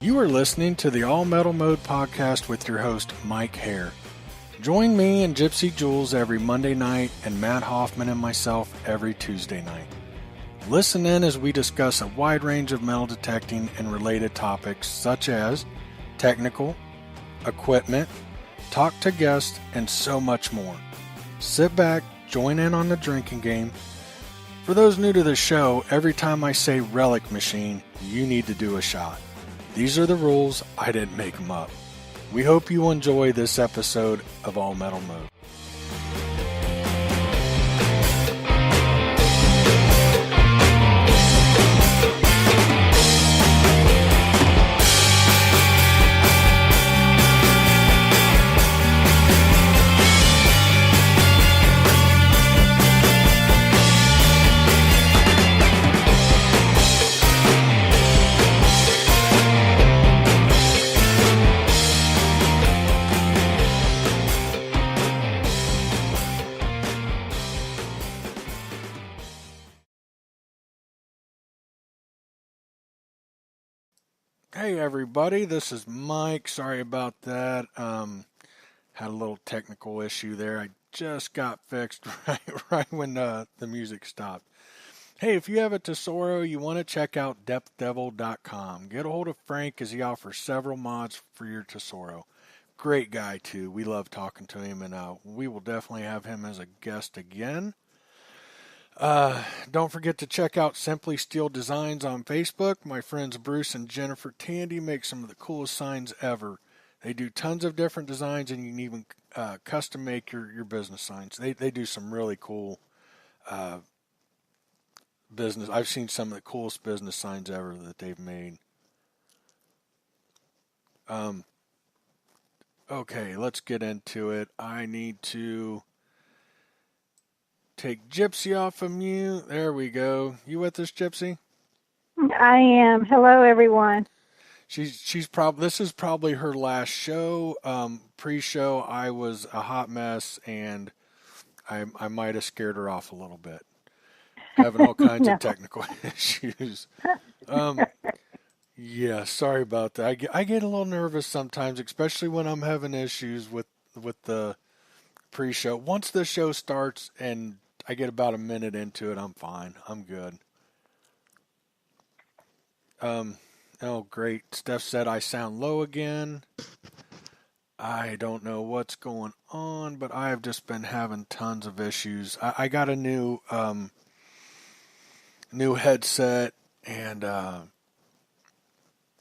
You are listening to the All Metal Mode podcast with your host, Mike Hare. Join me and Gypsy Jules every Monday night and Matt Hoffman and myself every Tuesday night. Listen in as we discuss a wide range of metal detecting and related topics such as technical, equipment, talk to guests, and so much more. Sit back, join in on the drinking game. For those new to the show, every time I say relic machine, you need to do a shot. These are the rules, I didn't make them up. We hope you enjoy this episode of All Metal Mode. Hey everybody, this is Mike. Sorry about that. Had a little technical issue there. I just got fixed right when the music stopped. Hey, if you have a Tesoro, you want to check out depthdevil.com. Get a hold of Frank as he offers several mods for your Tesoro. Great guy too. We love talking to him, and we will definitely have him as a guest again. Don't forget to check out Simply Steel Designs on Facebook. My friends Bruce and Jennifer Tandy make some of the coolest signs ever. They do tons of different designs, and you can even custom make your business signs. They do some really cool business. I've seen some of the coolest business signs ever that they've made. Okay, let's get into it. I need to take Gypsy off of mute. There we go. You with us, Gypsy? I am. Hello, everyone. She's probably, this is probably her last show. Pre-show, I was a hot mess, and I might have scared her off a little bit, having all kinds of technical issues. Yeah, sorry about that. I get a little nervous sometimes, especially when I'm having issues with the pre-show. Once the show starts and I get about a minute into it, I'm fine. I'm good. Oh, great. Steph said I sound low again. I don't know what's going on, but I have just been having tons of issues. I got a new headset, and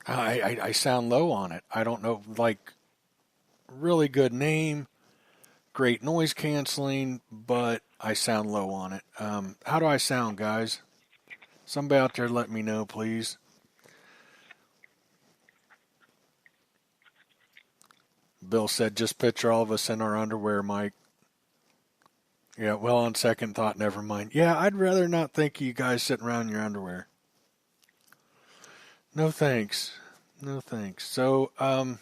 I sound low on it. I don't know, like, really good name, great noise canceling, but I sound low on it. How do I sound, guys? Somebody out there let me know, please. Bill said, just picture all of us in our underwear, Mike. Yeah, well, on second thought, never mind. Yeah, I'd rather not think of you guys sitting around in your underwear. No thanks. No thanks. So, I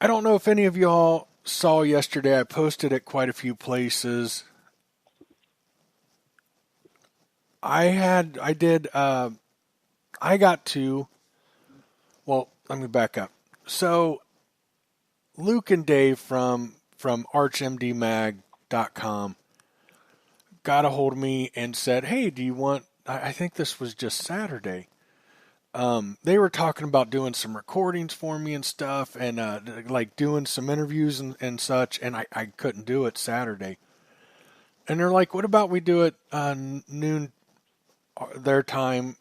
don't know if any of y'all saw yesterday. I posted at quite a few places. I got to, well, let me back up. So, Luke and Dave from archmdmag.com got a hold of me and said, hey, do you want, I think this was just Saturday. They were talking about doing some recordings for me and stuff, and like doing some interviews and such, and I couldn't do it Saturday. And they're like, what about we do it noon their time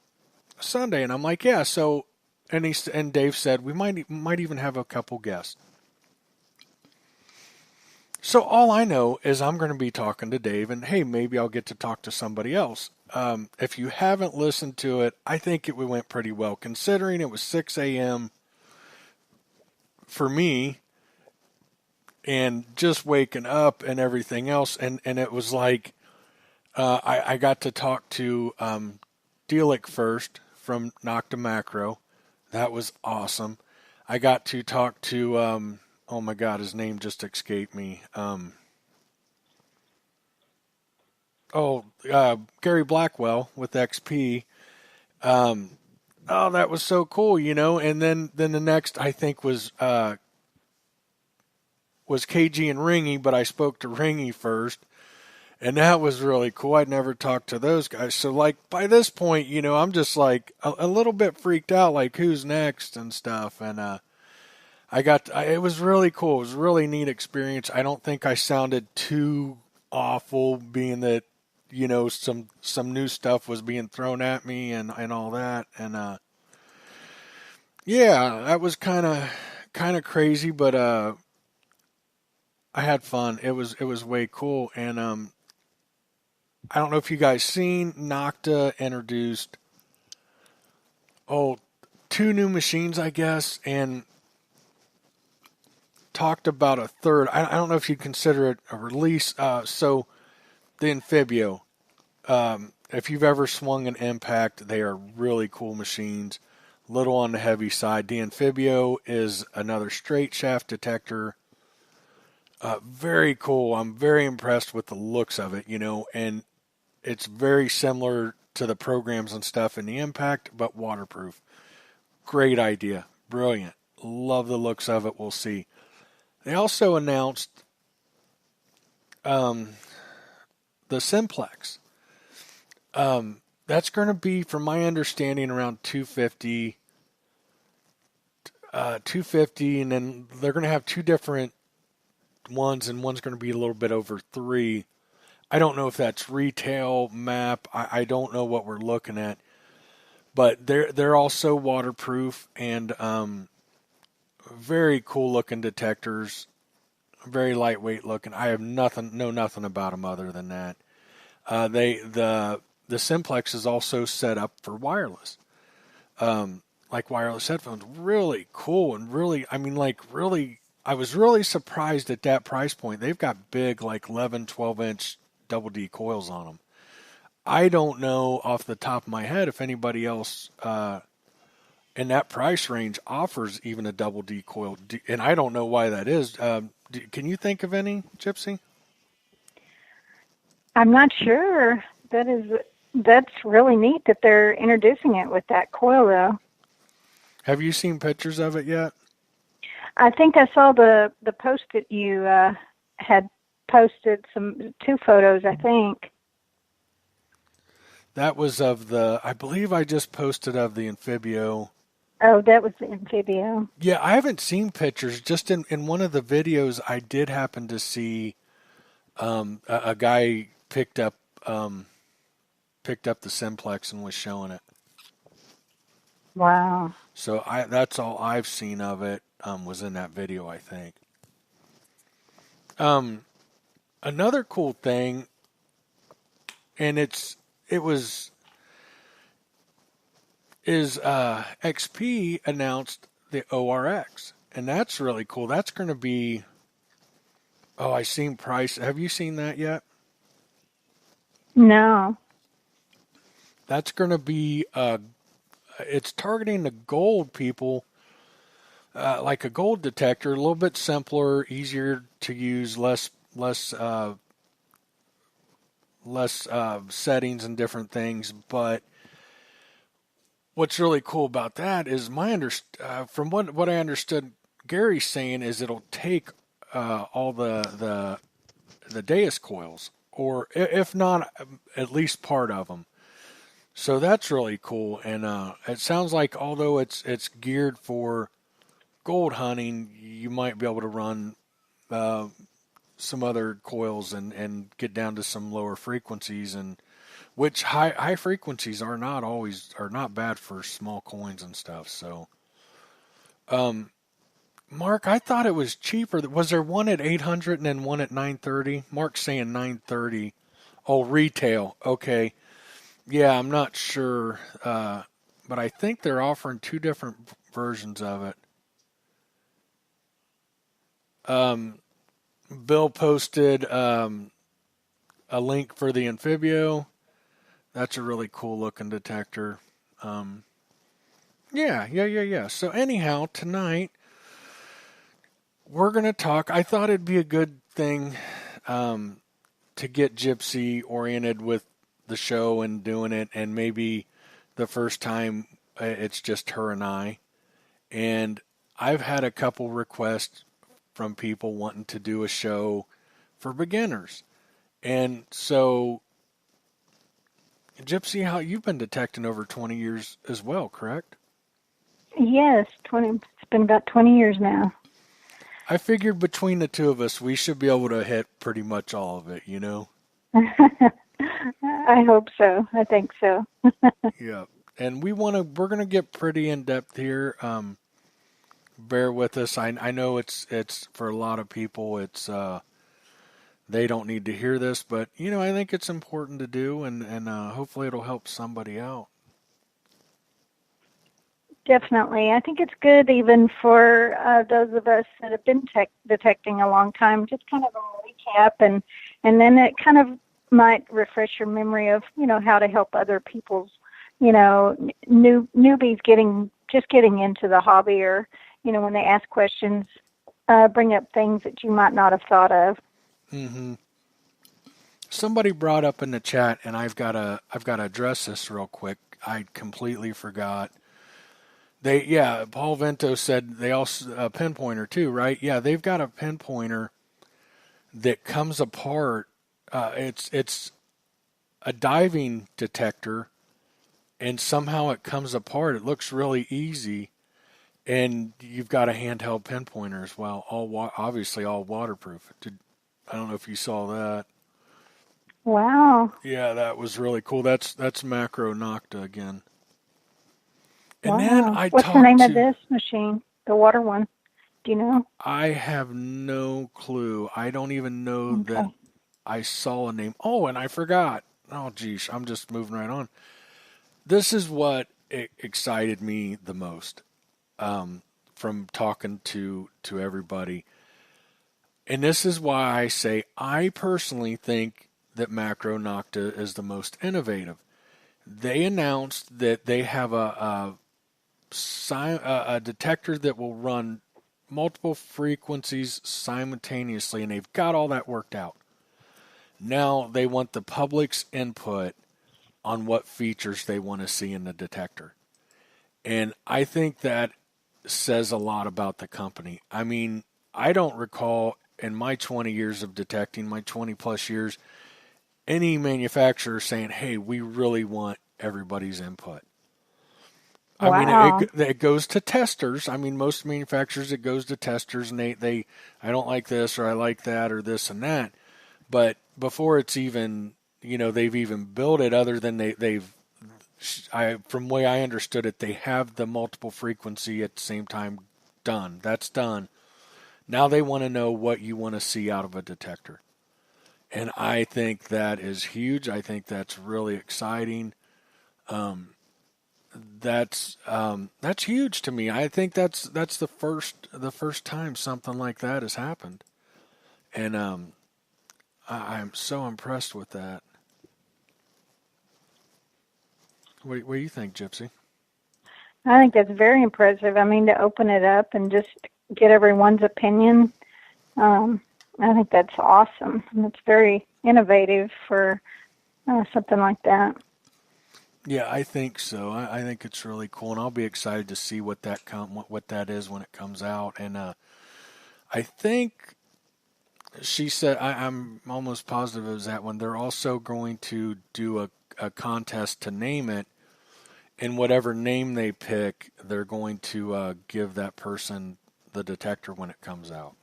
Sunday? And I'm like, yeah. So, and Dave said we might even have a couple guests. So all I know is I'm going to be talking to Dave, and hey, maybe I'll get to talk to somebody else. If you haven't listened to it, I think it went pretty well, considering it was 6 a.m. for me, and just waking up and everything else, and it was like I got to talk to Delic first from Nocta Macro. That was awesome. I got to talk to, oh my God, his name just escaped me. Gary Blackwell with XP. oh, that was so cool, And then the next I think was KG and Ringy, but I spoke to Ringy first. And that was really cool. I'd never talked to those guys. So, by this point, I'm just, a little bit freaked out, who's next and stuff. And it was really cool. It was a really neat experience. I don't think I sounded too awful, being that, some new stuff was being thrown at me and all that. And, yeah, that was kind of crazy, but, I had fun. It was way cool. And, I don't know if you guys seen, Nocta introduced, two new machines, I guess, and talked about a third. I don't know if you'd consider it a release. So the Amphibio, if you've ever swung an Impact, they are really cool machines, little on the heavy side. The Amphibio is another straight shaft detector. Very cool. I'm very impressed with the looks of it, and it's very similar to the programs and stuff in the Impact, but waterproof. Great idea. Brilliant. Love the looks of it. We'll see. They also announced the Simplex. That's going to be, from my understanding, around 250, and then they're going to have two different ones, and one's going to be a little bit over 3. I don't know if that's retail, map. I don't know what we're looking at, but they're also waterproof and very cool looking detectors, very lightweight looking. I have know nothing about them other than that. The Simplex is also set up for wireless, like wireless headphones. Really cool and really, really. I was really surprised at that price point. They've got big, 11, 12-inch double D coils on them. I don't know off the top of my head if anybody else in that price range offers even a double D coil, and I don't know why that is. Can you think of any, Gypsy? I'm not sure. That's really neat that they're introducing it with that coil, though. Have you seen pictures of it yet? I think I saw the post that you had posted, 2 photos, I think. That was of I believe I just posted of the Amphibio. Oh, that was the Amphibio. Yeah, I haven't seen pictures. Just in one of the videos, I did happen to see a guy picked up the Simplex and was showing it. Wow. So that's all I've seen of it, was in that video, I think. Another cool thing, and XP announced the ORX, and that's really cool. That's going to be, I seen price. Have you seen that yet? No. That's going to be, it's targeting the gold people, like a gold detector, a little bit simpler, easier to use, less settings and different things. But what's really cool about that is from what I understood, Gary's saying is it'll take all the Deus coils, or if not, at least part of them. So that's really cool, and it sounds like although it's geared for gold hunting, you might be able to run some other coils and get down to some lower frequencies, and which high frequencies are not bad for small coins and stuff. So, Mark, I thought it was cheaper. Was there one at 800 and then one at 930? Mark's saying 930. Oh, retail. Okay. Yeah, I'm not sure, but I think they're offering 2 different versions of it. Bill posted a link for the Amphibio. That's a really cool looking detector. Yeah. So anyhow, tonight we're going to talk. I thought it'd be a good thing to get Gypsy oriented with the show and doing it, and maybe the first time It's just her and I. And I've had a couple requests from people wanting to do a show for beginners. And so, Gypsy, how you've been detecting over 20 years as well, correct? Yes, 20. It's been about 20 years now. I figured between the two of us, we should be able to hit pretty much all of it, you know? I hope so. I think so. Yeah. And we're going to get pretty in depth here. Bear with us. I know it's for a lot of people, they don't need to hear this, but you know, I think it's important to do, and hopefully it'll help somebody out. Definitely. I think it's good even for those of us that have been detecting a long time, just kind of a recap, and then it kind of might refresh your memory of, how to help other people's, newbies getting into the hobby, or, when they ask questions, bring up things that you might not have thought of. Mm-hmm. Somebody brought up in the chat, and I've got to address this real quick. I completely forgot. Paul Vento said they also a pinpointer too, right? Yeah, they've got a pinpointer that comes apart. It's a diving detector, and somehow it comes apart. It looks really easy, and you've got a handheld pinpointer as well. Obviously all waterproof. I don't know if you saw that. Wow. Yeah, that was really cool. That's Macro Nocta again. And wow. then I What's the name of this machine? The water one? Do you know? I have no clue. I don't even know that I saw a name. Oh, and I forgot. Oh, geez, I'm just moving right on. This is what excited me the most from talking to everybody. And this is why I say I personally think that Macro Nocta is the most innovative. They announced that they have a detector that will run multiple frequencies simultaneously, and they've got all that worked out. Now they want the public's input on what features they want to see in the detector. And I think that says a lot about the company. I mean, I don't recall in my 20 years of detecting, my 20 plus years, any manufacturer saying, hey, we really want everybody's input. Wow. I mean, it goes to testers. I mean, most manufacturers, it goes to testers, and they I don't like this, or I like that, or this and that. But before it's even, they've even built it, other than from the way I understood it, they have the multiple frequency at the same time done. That's done. Now they want to know what you want to see out of a detector. And I think that is huge. I think that's really exciting. That's huge to me. I think that's the first time something like that has happened, and I'm so impressed with that. What do you think, Gypsy? I think that's very impressive. I mean, to open it up and just get everyone's opinion, I think that's awesome. And it's very innovative for something like that. Yeah, I think so. I think it's really cool, and I'll be excited to see what that is when it comes out. And I think she said, I'm almost positive it was that one. They're also going to do a contest to name it, and whatever name they pick, they're going to give that person the detector when it comes out.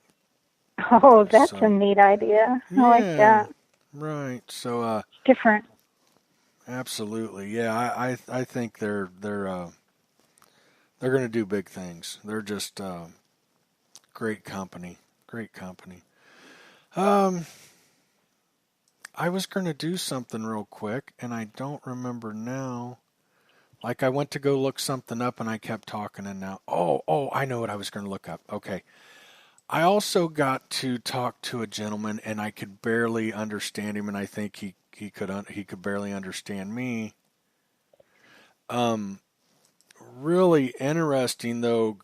Oh, that's a neat idea. I like that. Right. So different. Absolutely. Yeah, I think they're going to do big things. They're just great company. Great company. I was going to do something real quick, and I don't remember now. Like, I went to go look something up, and I kept talking, and now, I know what I was going to look up. Okay. I also got to talk to a gentleman, and I could barely understand him, and I think he could barely understand me. Really interesting, though.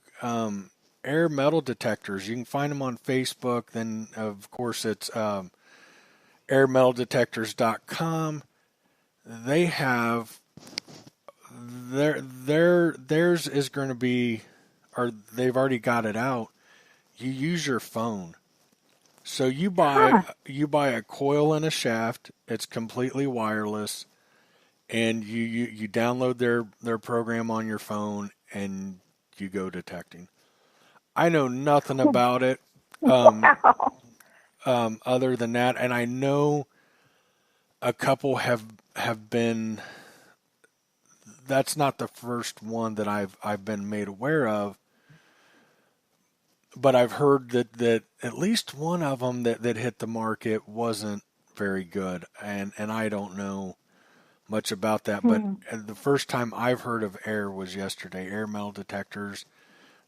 Air metal detectors. You can find them on Facebook. Then, of course, it's airmetaldetectors.com. They have theirs is going to be, or they've already got it out. You use your phone. So you buy a coil and a shaft. It's completely wireless, and you download their program on your phone, and you go detecting. I know nothing about it, Wow. other than that, and I know a couple have been. That's not the first one that I've been made aware of, but I've heard that at least one of them that hit the market wasn't very good, and I don't know much about that. But the first time I've heard of air was yesterday. Air metal detectors.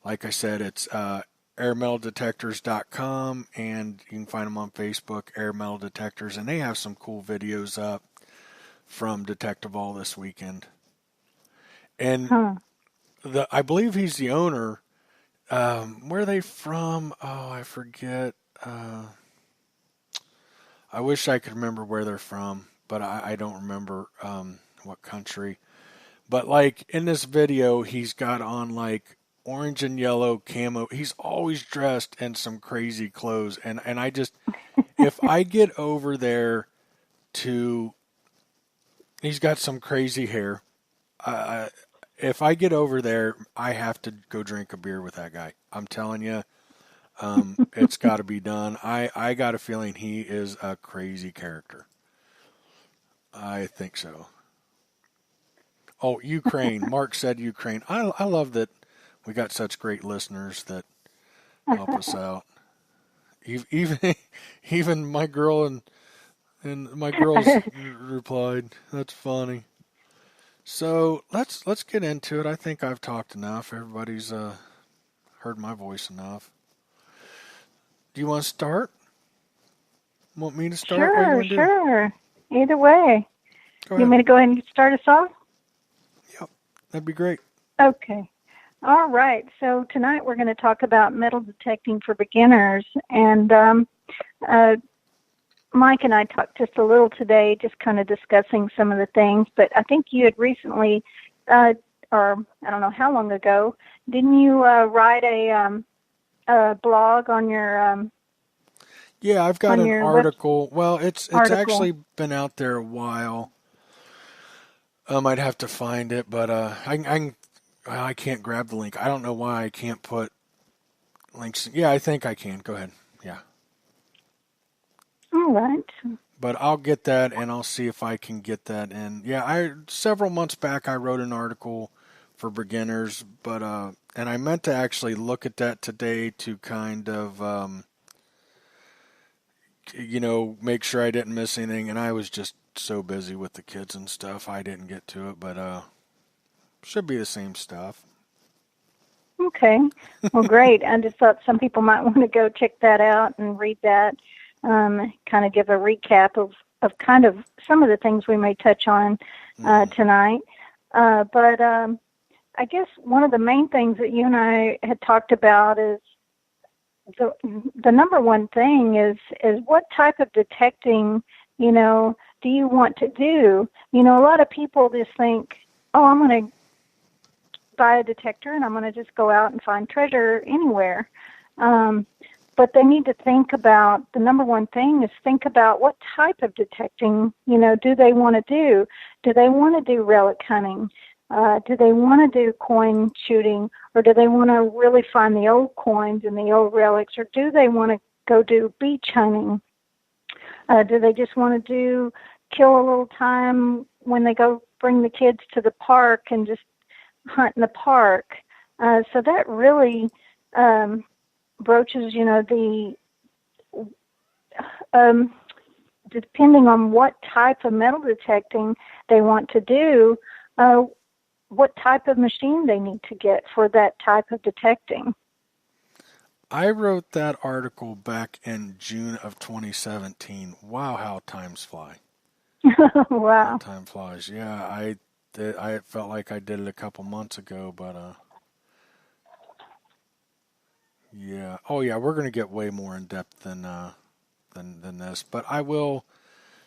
Like I said, it's airmetaldetectors.com, and you can find them on Facebook, Air Metal Detectors, and they have some cool videos up from Detective All this weekend. And I believe he's the owner. Where are they from? Oh, I forget. I wish I could remember where they're from, but I don't remember what country. But like in this video, he's got on like orange and yellow camo. He's always dressed in some crazy clothes, and I just, if I get over there to, he's got some crazy hair. If I get over there, I have to go drink a beer with that guy. I'm telling you, it's got to be done. I got a feeling he is a crazy character. I think so. Oh, Ukraine. Mark said Ukraine. I love that we got such great listeners that help us out. Even even my girl and my girls replied. That's funny. So let's get into it. I think I've talked enough. Everybody's heard my voice enough. Do you want to start? Want me to start? What do you want to do? Sure. Either way. Go You ahead. want me to go ahead and start us off? Yep, that'd be great. Okay. All right. So tonight we're going to talk about metal detecting for beginners. And Mike and I talked just a little today, just kind of discussing some of the things. But I think you had recently, or I don't know how long ago, didn't you write a blog on your Yeah, I've got on an your article. Well, it's article? actually been out there a while. I'd have to find it, but I can't grab the link. I don't know why I can't put links. Yeah, I think I can. Go ahead. Yeah. All right. But I'll get that, and I'll see if I can get that in. Yeah, several months back I wrote an article for beginners, but and I meant to actually look at that today to kind of make sure I didn't miss anything, and I was just so busy with the kids and stuff I didn't get to it, but should be the same stuff. Okay. Well, great. I just thought some people might want to go check that out and read that, kind of give a recap of kind of some of the things we may touch on tonight. But I guess one of the main things that you and I had talked about is the number one thing is what type of detecting, do you want to do? A lot of people just think, oh, I'm going to buy a detector and I'm going to just go out and find treasure anywhere. But they need to think about, the number one thing is think about what type of detecting, do they want to do? Do they want to do relic hunting? Do they want to do coin shooting? Or do they want to really find the old coins and the old relics? Or do they want to go do beach hunting? Do they just want to kill a little time when they go bring the kids to the park and just hunt in the park? So that really broaches, the depending on what type of metal detecting they want to do, what type of machine they need to get for that type of detecting. I wrote that article back in June of 2017. Wow, how times fly. Wow. How time flies. Yeah, I felt like I did it a couple months ago, but yeah. Oh yeah, we're gonna get way more in depth than this, but I will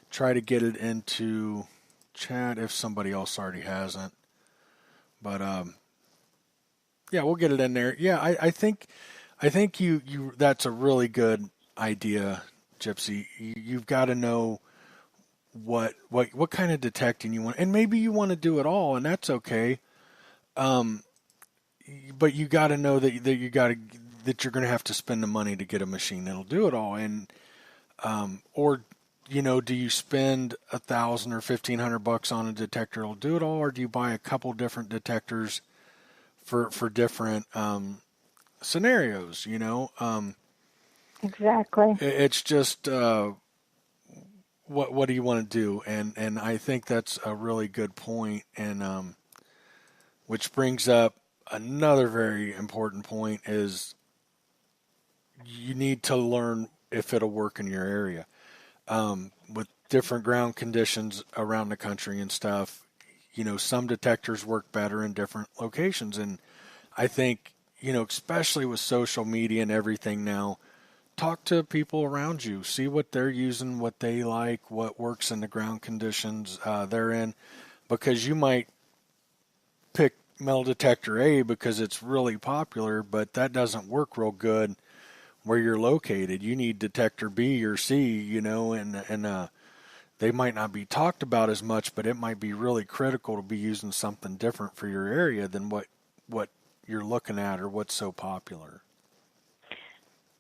try to get it into chat if somebody else already hasn't. But yeah, we'll get it in there. Yeah, I think you that's a really good idea, Gypsy. You've got to know what kind of detecting you want, and maybe you want to do it all, and that's okay. Um, but you got to know that you got to that you're going to have to spend the money to get a machine that'll do it all, and or do you spend 1,000 or 1,500 bucks on a detector that'll do it all, or do you buy a couple different detectors for different scenarios? Exactly. It's just what do you want to do, and I think that's a really good point, and which brings up another very important point is you need to learn if it'll work in your area. With different ground conditions around the country and stuff, some detectors work better in different locations. And I think, especially with social media and everything now, talk to people around you, see what they're using, what they like, what works in the ground conditions they're in, because you might pick metal detector A because it's really popular, but that doesn't work real good where you're located. You need detector B or C, and they might not be talked about as much, but it might be really critical to be using something different for your area than what you're looking at or what's so popular.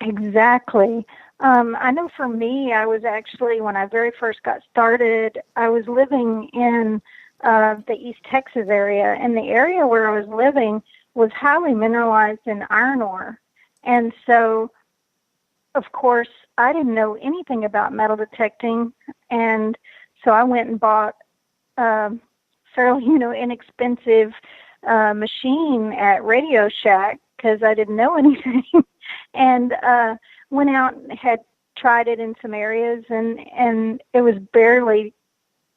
Exactly. I know for me, I was actually, when I very first got started, I was living in the East Texas area, and the area where I was living was highly mineralized in iron ore. And so, of course, I didn't know anything about metal detecting, and so I went and bought a fairly, inexpensive machine at Radio Shack because I didn't know anything, and went out and had tried it in some areas, and it was barely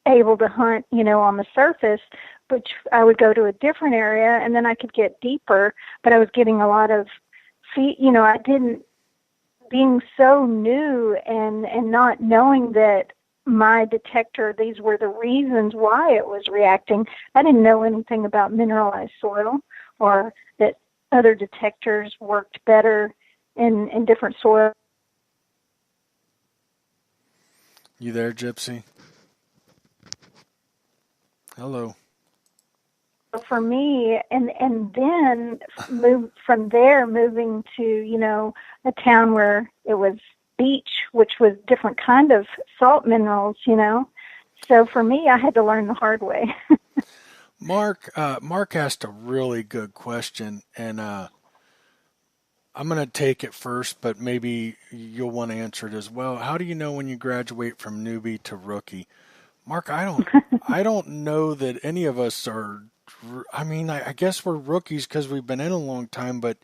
able to hunt, on the surface, which I would go to a different area, and then I could get deeper, but I was getting a lot of I didn't, being so new and not knowing that my detector, these were the reasons why it was reacting. I didn't know anything about mineralized soil or that other detectors worked better in different soil. You there, Gypsy? Hello. For me, and then moving to, a town where it was beach, which was different kind of salt minerals, So for me, I had to learn the hard way. Mark asked a really good question, and I'm going to take it first, but maybe you'll want to answer it as well. How do you know when you graduate from newbie to rookie? Mark, I don't know that any of us are. I mean, I guess we're rookies because we've been in a long time, but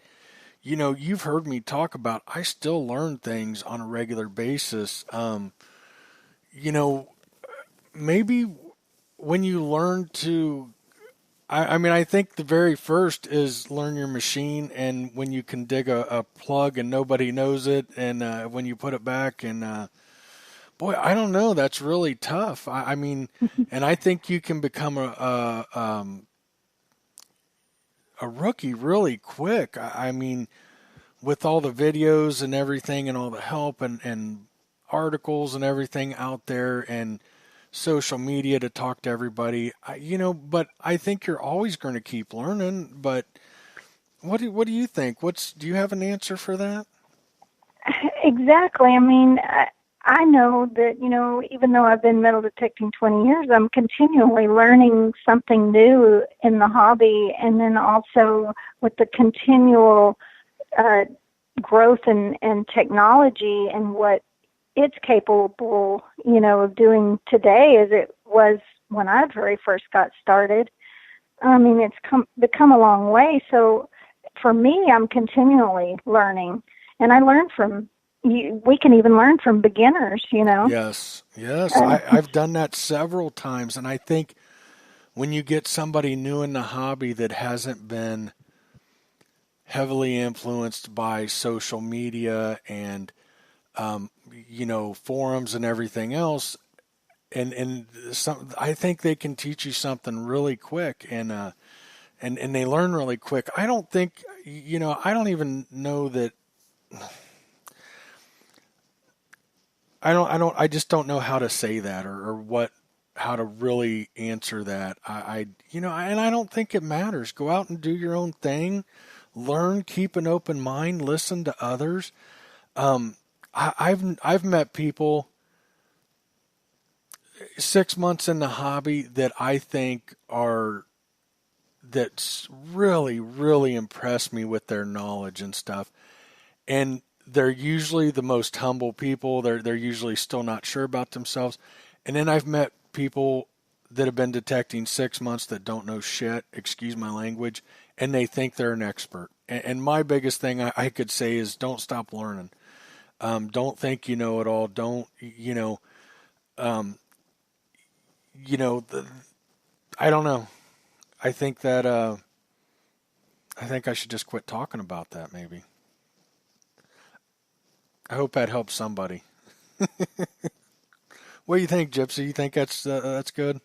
you've heard me talk about. I still learn things on a regular basis. You know, maybe when you learn to. I mean, I think the very first is learn your machine, and when you can dig a plug and nobody knows it, and when you put it back, and boy, I don't know. That's really tough. I mean, and I think you can become a rookie really quick. I mean, with all the videos and everything, and all the help and articles and everything out there, and social media to talk to everybody. But I think you're always going to keep learning. But what do you think? Do you have an answer for that? Exactly. I mean, I know that, even though I've been metal detecting 20 years, I'm continually learning something new in the hobby. And then also with the continual growth and technology and what it's capable, of doing today as it was when I very first got started. I mean, it's become a long way. So for me, I'm continually learning. And I learn from we can even learn from beginners, Yes. I've done that several times, and I think when you get somebody new in the hobby that hasn't been heavily influenced by social media and forums and everything else, and I think they can teach you something really quick, and and they learn really quick. I don't think, I don't even know that. I just don't know how to say that or how to really answer that. And I don't think it matters. Go out and do your own thing, learn, keep an open mind, listen to others. I've met people 6 months in the hobby that I think that's really, really impressed me with their knowledge and stuff. And they're usually the most humble people. They're usually still not sure about themselves. And then I've met people that have been detecting 6 months that don't know shit, excuse my language, and they think they're an expert. And my biggest thing I could say is don't stop learning. Don't think you know it all. Don't, I don't know. I think that, I think I should just quit talking about that maybe. I hope that helps somebody. What do you think, Gypsy? You think that's good?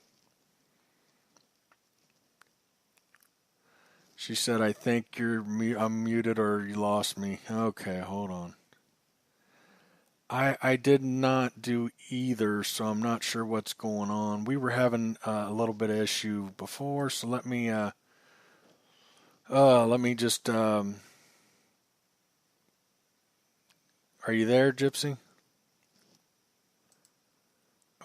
She said, "I think I'm muted or you lost me." Okay, hold on. I did not do either, so I'm not sure what's going on. We were having a little bit of issue before, so let me just. Are you there, Gypsy?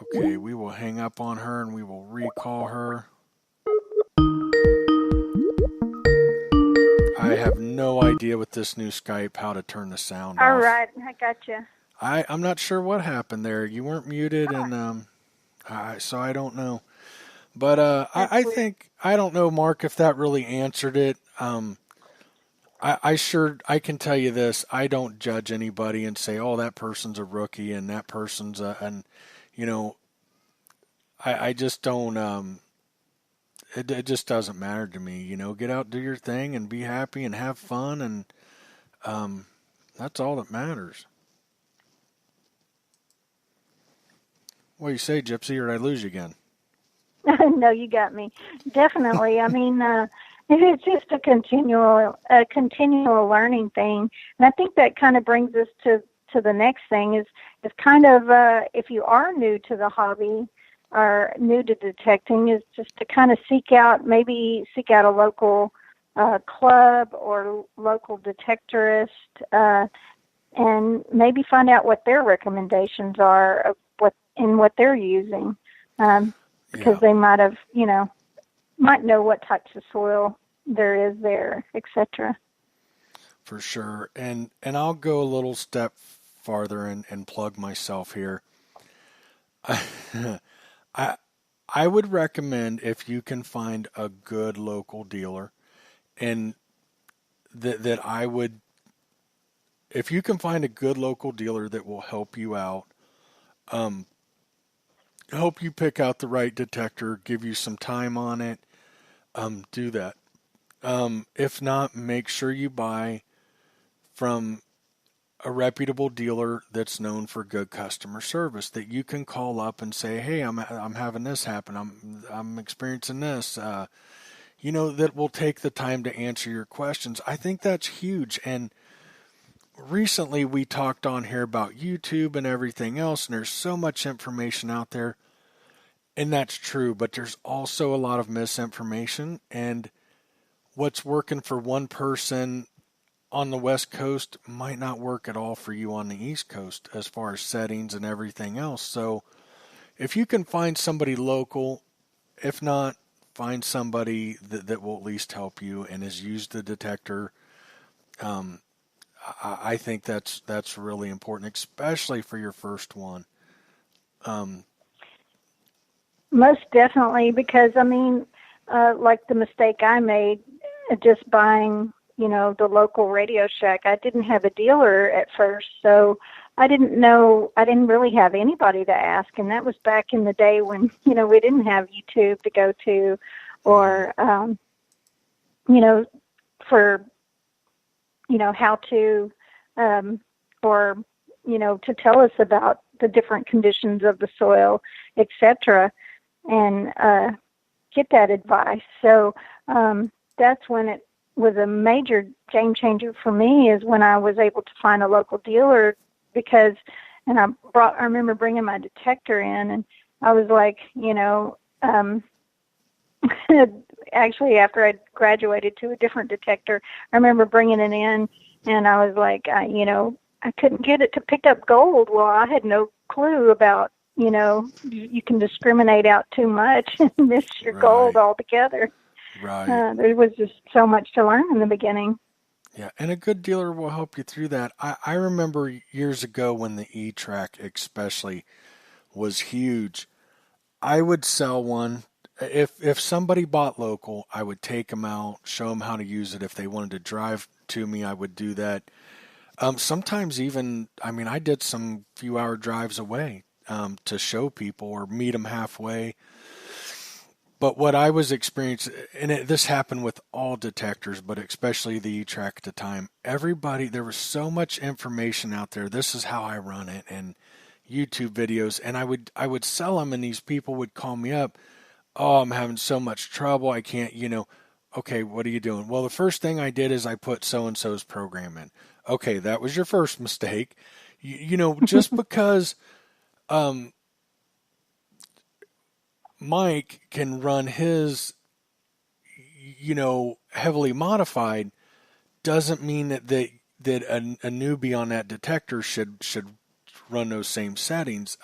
Okay, we will hang up on her and we will recall her. I have no idea with this new Skype how to turn the sound off. All right, I got you. I'm not sure what happened there. You weren't muted, and so I don't know. But I think I don't know, Mark, if that really answered it. I can tell you this. I don't judge anybody and say, oh, that person's a rookie and that person's I just don't. It just doesn't matter to me. Get out, do your thing, and be happy and have fun, and that's all that matters. What do you say, Gypsy, or did I lose you again? No, you got me. Definitely. I mean, it's just a continual learning thing, and I think that kind of brings us to the next thing is kind of if you are new to the hobby or new to detecting, is just to kind of seek out a local club or local detectorist, and maybe find out what their recommendations are of what they're using. Because they might know what types of soil there is there, etc. For sure. And I'll go a little step farther and plug myself here. I would recommend, if you can find a good local dealer, and if you can find a good local dealer that will help you out, help you pick out the right detector, give you some time on it, do that. If not, make sure you buy from a reputable dealer that's known for good customer service, that you can call up and say, hey, I'm having this happen. I'm experiencing this, that will take the time to answer your questions. I think that's huge. And recently we talked on here about YouTube and everything else, and there's so much information out there, and that's true, but there's also a lot of misinformation, and what's working for one person on the West Coast might not work at all for you on the East Coast as far as settings and everything else. So if you can find somebody local, if not, find somebody that will at least help you and has used the detector. I think that's really important, especially for your first one. Most definitely, because like the mistake I made, just buying, the local Radio Shack. I didn't have a dealer at first, so I didn't really have anybody to ask, and that was back in the day when, we didn't have YouTube to go to, or, for, how to, or, to tell us about the different conditions of the soil, etc., and get that advice. So that's when it was a major game changer for me, is when I was able to find a local dealer, because, and I remember bringing my detector in, and I was like, actually after I graduated to a different detector, I remember bringing it in, and I was like, I couldn't get it to pick up gold. Well, I had no clue about, you can discriminate out too much and miss your gold altogether. Right. There was just so much to learn in the beginning. Yeah, and a good dealer will help you through that. I remember years ago when the E-Track especially was huge. I would sell one. If somebody bought local, I would take them out, show them how to use it. If they wanted to drive to me, I would do that. Sometimes even, I did some few hour drives away to show people or meet them halfway. But what I was experiencing, and this happened with all detectors, but especially the E-Track at the time, there was so much information out there. This is how I run it, and YouTube videos, and I would sell them, and these people would call me up. Oh, I'm having so much trouble. I can't, okay, what are you doing? Well, the first thing I did is I put so-and-so's program in. Okay, that was your first mistake. Just because Mike can run his, heavily modified, doesn't mean that a newbie on that detector should run those same settings.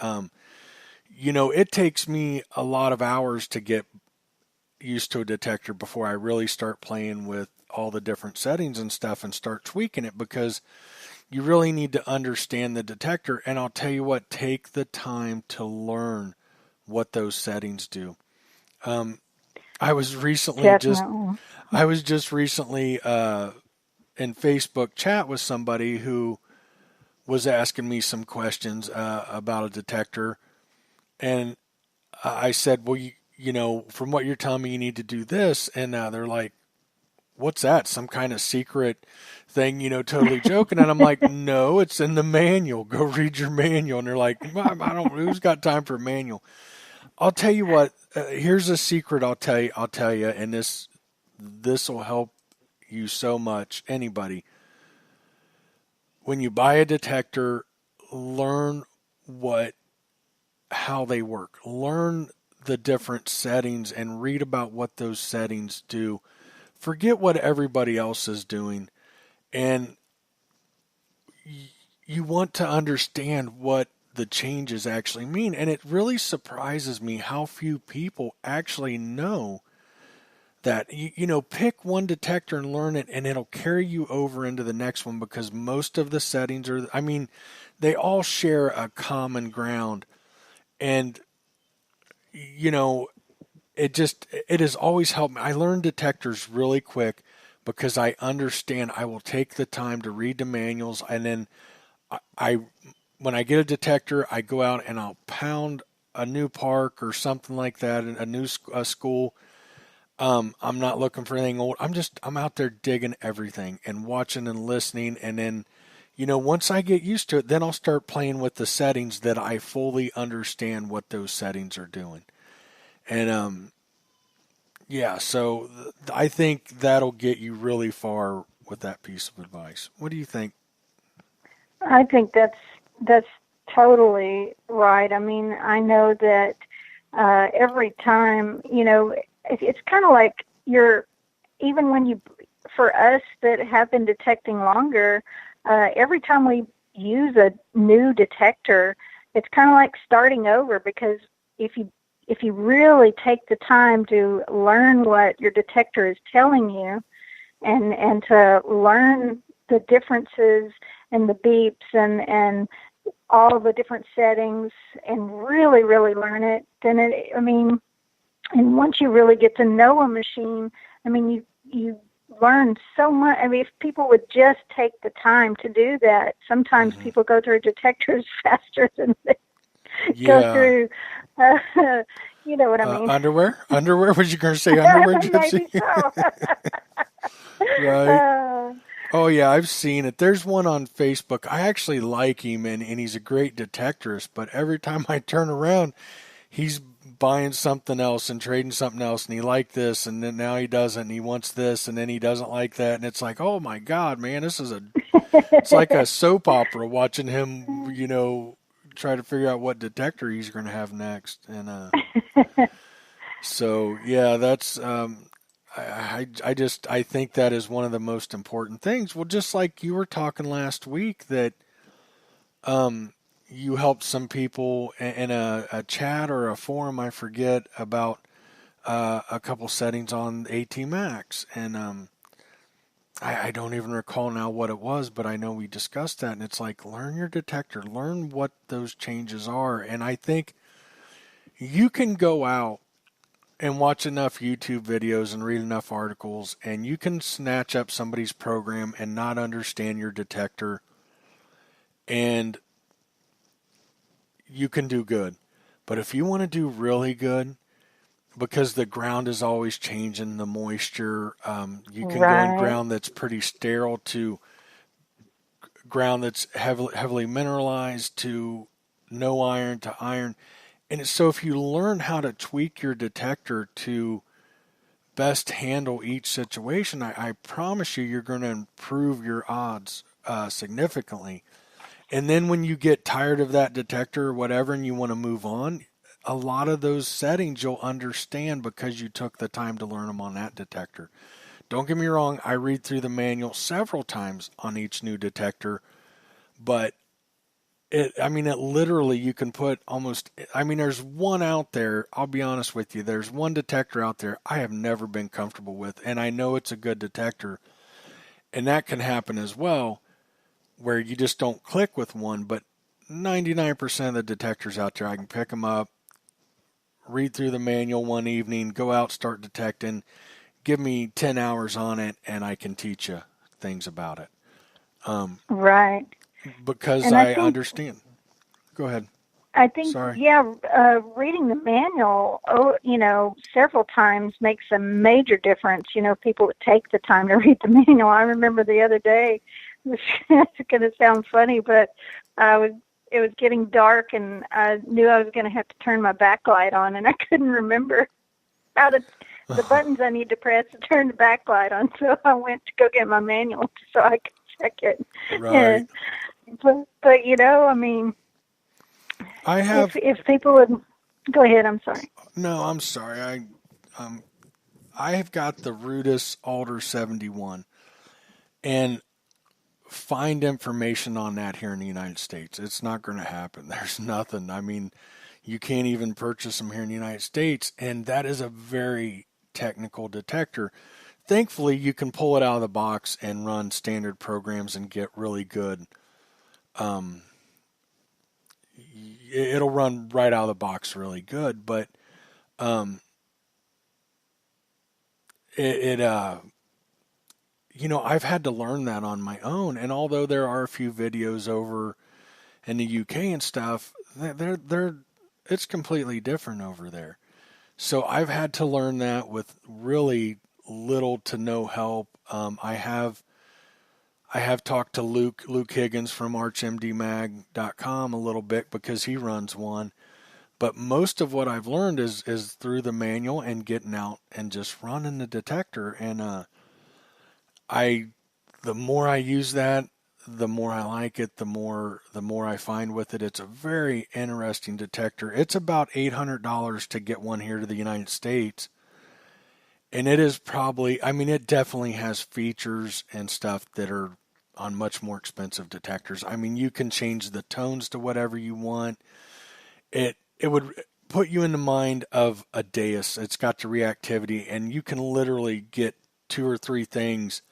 It takes me a lot of hours to get used to a detector before I really start playing with all the different settings and stuff and start tweaking it, because you really need to understand the detector. And I'll tell you what, take the time to learn what those settings do. I was just recently in Facebook chat with somebody who was asking me some questions about a detector, and I said, well, from what you're telling me, you need to do this, and they're like, what's that? Some kind of secret thing, totally joking. And I'm like, no, it's in the manual. Go read your manual. And they're like, who's got time for a manual? I'll tell you what, here's a secret I'll tell you, and this will help you so much. Anybody, when you buy a detector, learn how they work. Learn the different settings and read about what those settings do. Forget what everybody else is doing, and you want to understand what the changes actually mean. And it really surprises me how few people actually know that. Pick one detector and learn it, and it'll carry you over into the next one, because most of the settings they all share a common ground. And it has always helped me. I learned detectors really quick because I understand. I will take the time to read the manuals, and then when I get a detector, I go out and I'll pound a new park or something like that, a new school. I'm not looking for anything old. I'm out there digging everything and watching and listening, and then once I get used to it, then I'll start playing with the settings that I fully understand what those settings are doing. And yeah, so I think that'll get you really far with that piece of advice. What do you think? I think that's totally right. I know that every time, it's kind of like for us that have been detecting longer, every time we use a new detector, it's kind of like starting over, because if you really take the time to learn what your detector is telling you, and to learn the differences and the beeps and all the different settings, and really, really learn it, then and once you really get to know a machine, you learn so much. if people would just take the time to do that, sometimes people go through detectors faster than they go through, you know what I mean. Underwear? Was you going to say underwear, Gypsy? Maybe so. Right. Oh, yeah, I've seen it. There's one on Facebook. I actually like him, and he's a great detectorist, but every time I turn around, he's buying something else and trading something else, and he liked this, and then now he doesn't, and he wants this, and then he doesn't like that, and it's like, oh my God, man, it's like a soap opera watching him, try to figure out what detector he's going to have next, and so yeah, that's I think that is one of the most important things. Well, just like you were talking last week that you helped some people in a chat or a forum, I forget, about a couple settings on AT Max, and I don't even recall now what it was, but I know we discussed that, and it's like, learn your detector, learn what those changes are, and I think you can go out and watch enough YouTube videos and read enough articles, and you can snatch up somebody's program and not understand your detector, and you can do good. But if you want to do really good, because the ground is always changing, the moisture, you can go in ground that's pretty sterile to ground that's heavily mineralized to no iron to iron. And so if you learn how to tweak your detector to best handle each situation, I promise you're going to improve your odds significantly. And then when you get tired of that detector or whatever and you want to move on, a lot of those settings you'll understand because you took the time to learn them on that detector. Don't get me wrong, I read through the manual several times on each new detector, but it literally, you can put there's one out there, I'll be honest with you, there's one detector out there I have never been comfortable with, and I know it's a good detector, and that can happen as well, where you just don't click with one, but 99% of the detectors out there, I can pick them up, read through the manual one evening, go out, start detecting, give me 10 hours on it, and I can teach you things about it. Right. Because and I understand. Go ahead. I think, Sorry. reading the manual, several times makes a major difference. People that take the time to read the manual. I remember the other day, it's going to sound funny, but it was getting dark, and I knew I was going to have to turn my backlight on, and I couldn't remember the buttons I need to press to turn the backlight on. So I went to go get my manual so I could check it. Right. But I have. If people would go ahead, I'm sorry. No, I'm sorry. I have got the Rudis Alder 71, and find information on that here in the United States. It's not going to happen. There's nothing. You can't even purchase them here in the United States, and that is a very technical detector. Thankfully, you can pull it out of the box and run standard programs and get really good. It'll run right out of the box really good, but I've had to learn that on my own. And although there are a few videos over in the UK and stuff, it's completely different over there. So I've had to learn that with really little to no help. I have talked to Luke Higgins from ArchMDMag.com a little bit because he runs one. But most of what I've learned is through the manual and getting out and just running the detector. And the more I use that, the more I like it, the more I find with it. It's a very interesting detector. It's about $800 to get one here to the United States. And it is probably, it definitely has features and stuff that are on much more expensive detectors. You can change the tones to whatever you want. It would put you in the mind of a Deus. It's got the reactivity, and you can literally get 2 or 3 things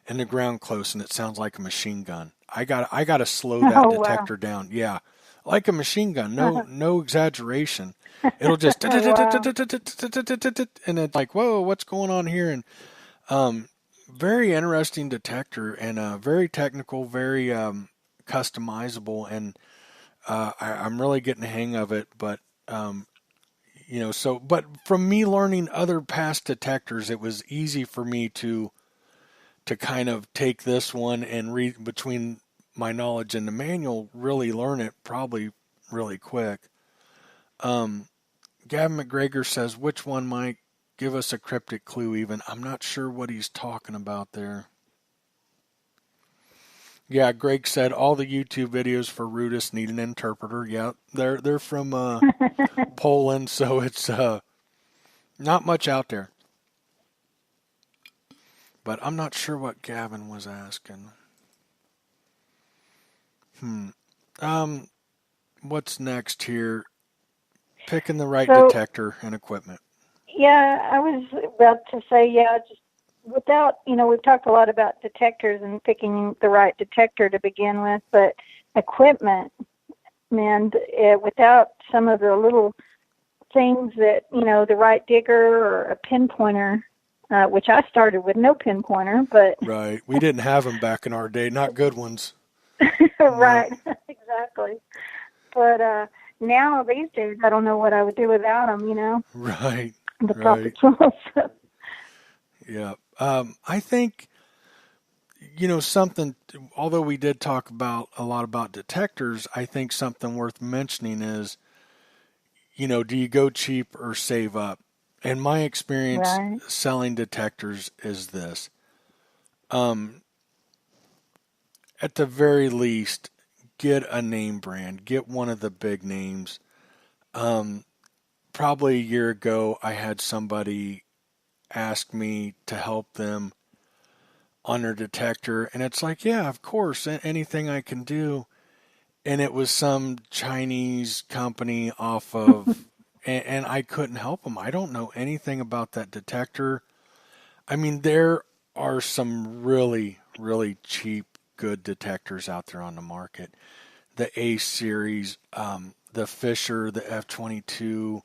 in the ground close, and it sounds like a machine gun. I got to slow that detector down. Yeah, like a machine gun. No exaggeration. It'll just and it's like, whoa, what's going on here? And very interesting detector, and very technical, very customizable, and I'm really getting the hang of it. But but from me learning other past detectors, it was easy for me to kind of take this one and read between my knowledge and the manual, really learn it probably really quick. Gavin McGregor says, which one, Mike? Give us a cryptic clue even. I'm not sure what he's talking about there. Yeah, Greg said all the YouTube videos for Rudis need an interpreter. Yeah, they're from Poland, so it's not much out there. But I'm not sure what Gavin was asking. What's next here? Picking the right detector and equipment. Yeah, I was about to say, just without, we've talked a lot about detectors and picking the right detector to begin with, but equipment, man, without some of the little things that, the right digger or a pinpointer, which I started with no pinpointer, but... Right. We didn't have them back in our day, not good ones. Right, exactly. But now, these days, I don't know what I would do without them, Right. The proper tools. Yeah. I think, something, although we did talk about a lot about detectors, I think something worth mentioning is, do you go cheap or save up? And my experience selling detectors is this. At the very least, get a name brand, get one of the big names. Probably a year ago, I had somebody ask me to help them on their detector, and it's like, yeah, of course, anything I can do. And it was some Chinese company off of, and I couldn't help them. I don't know anything about that detector. I mean, there are some really, really cheap, good detectors out there on the market. The A series, the Fisher, the F22.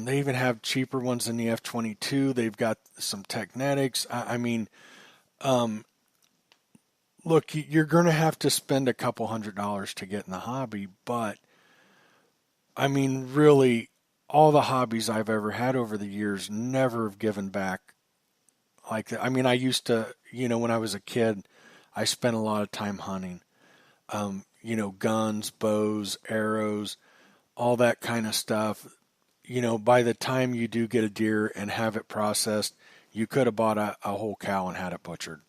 They even have cheaper ones than the F22. They've got some Technetics. I mean, look, you're going to have to spend a couple $100 to get in the hobby, but I mean, really, all the hobbies I've ever had over the years never have given back like that. I mean, I used to, when I was a kid, I spent a lot of time hunting. Guns, bows, arrows, all that kind of stuff. By the time you do get a deer and have it processed, you could have bought a whole cow and had it butchered.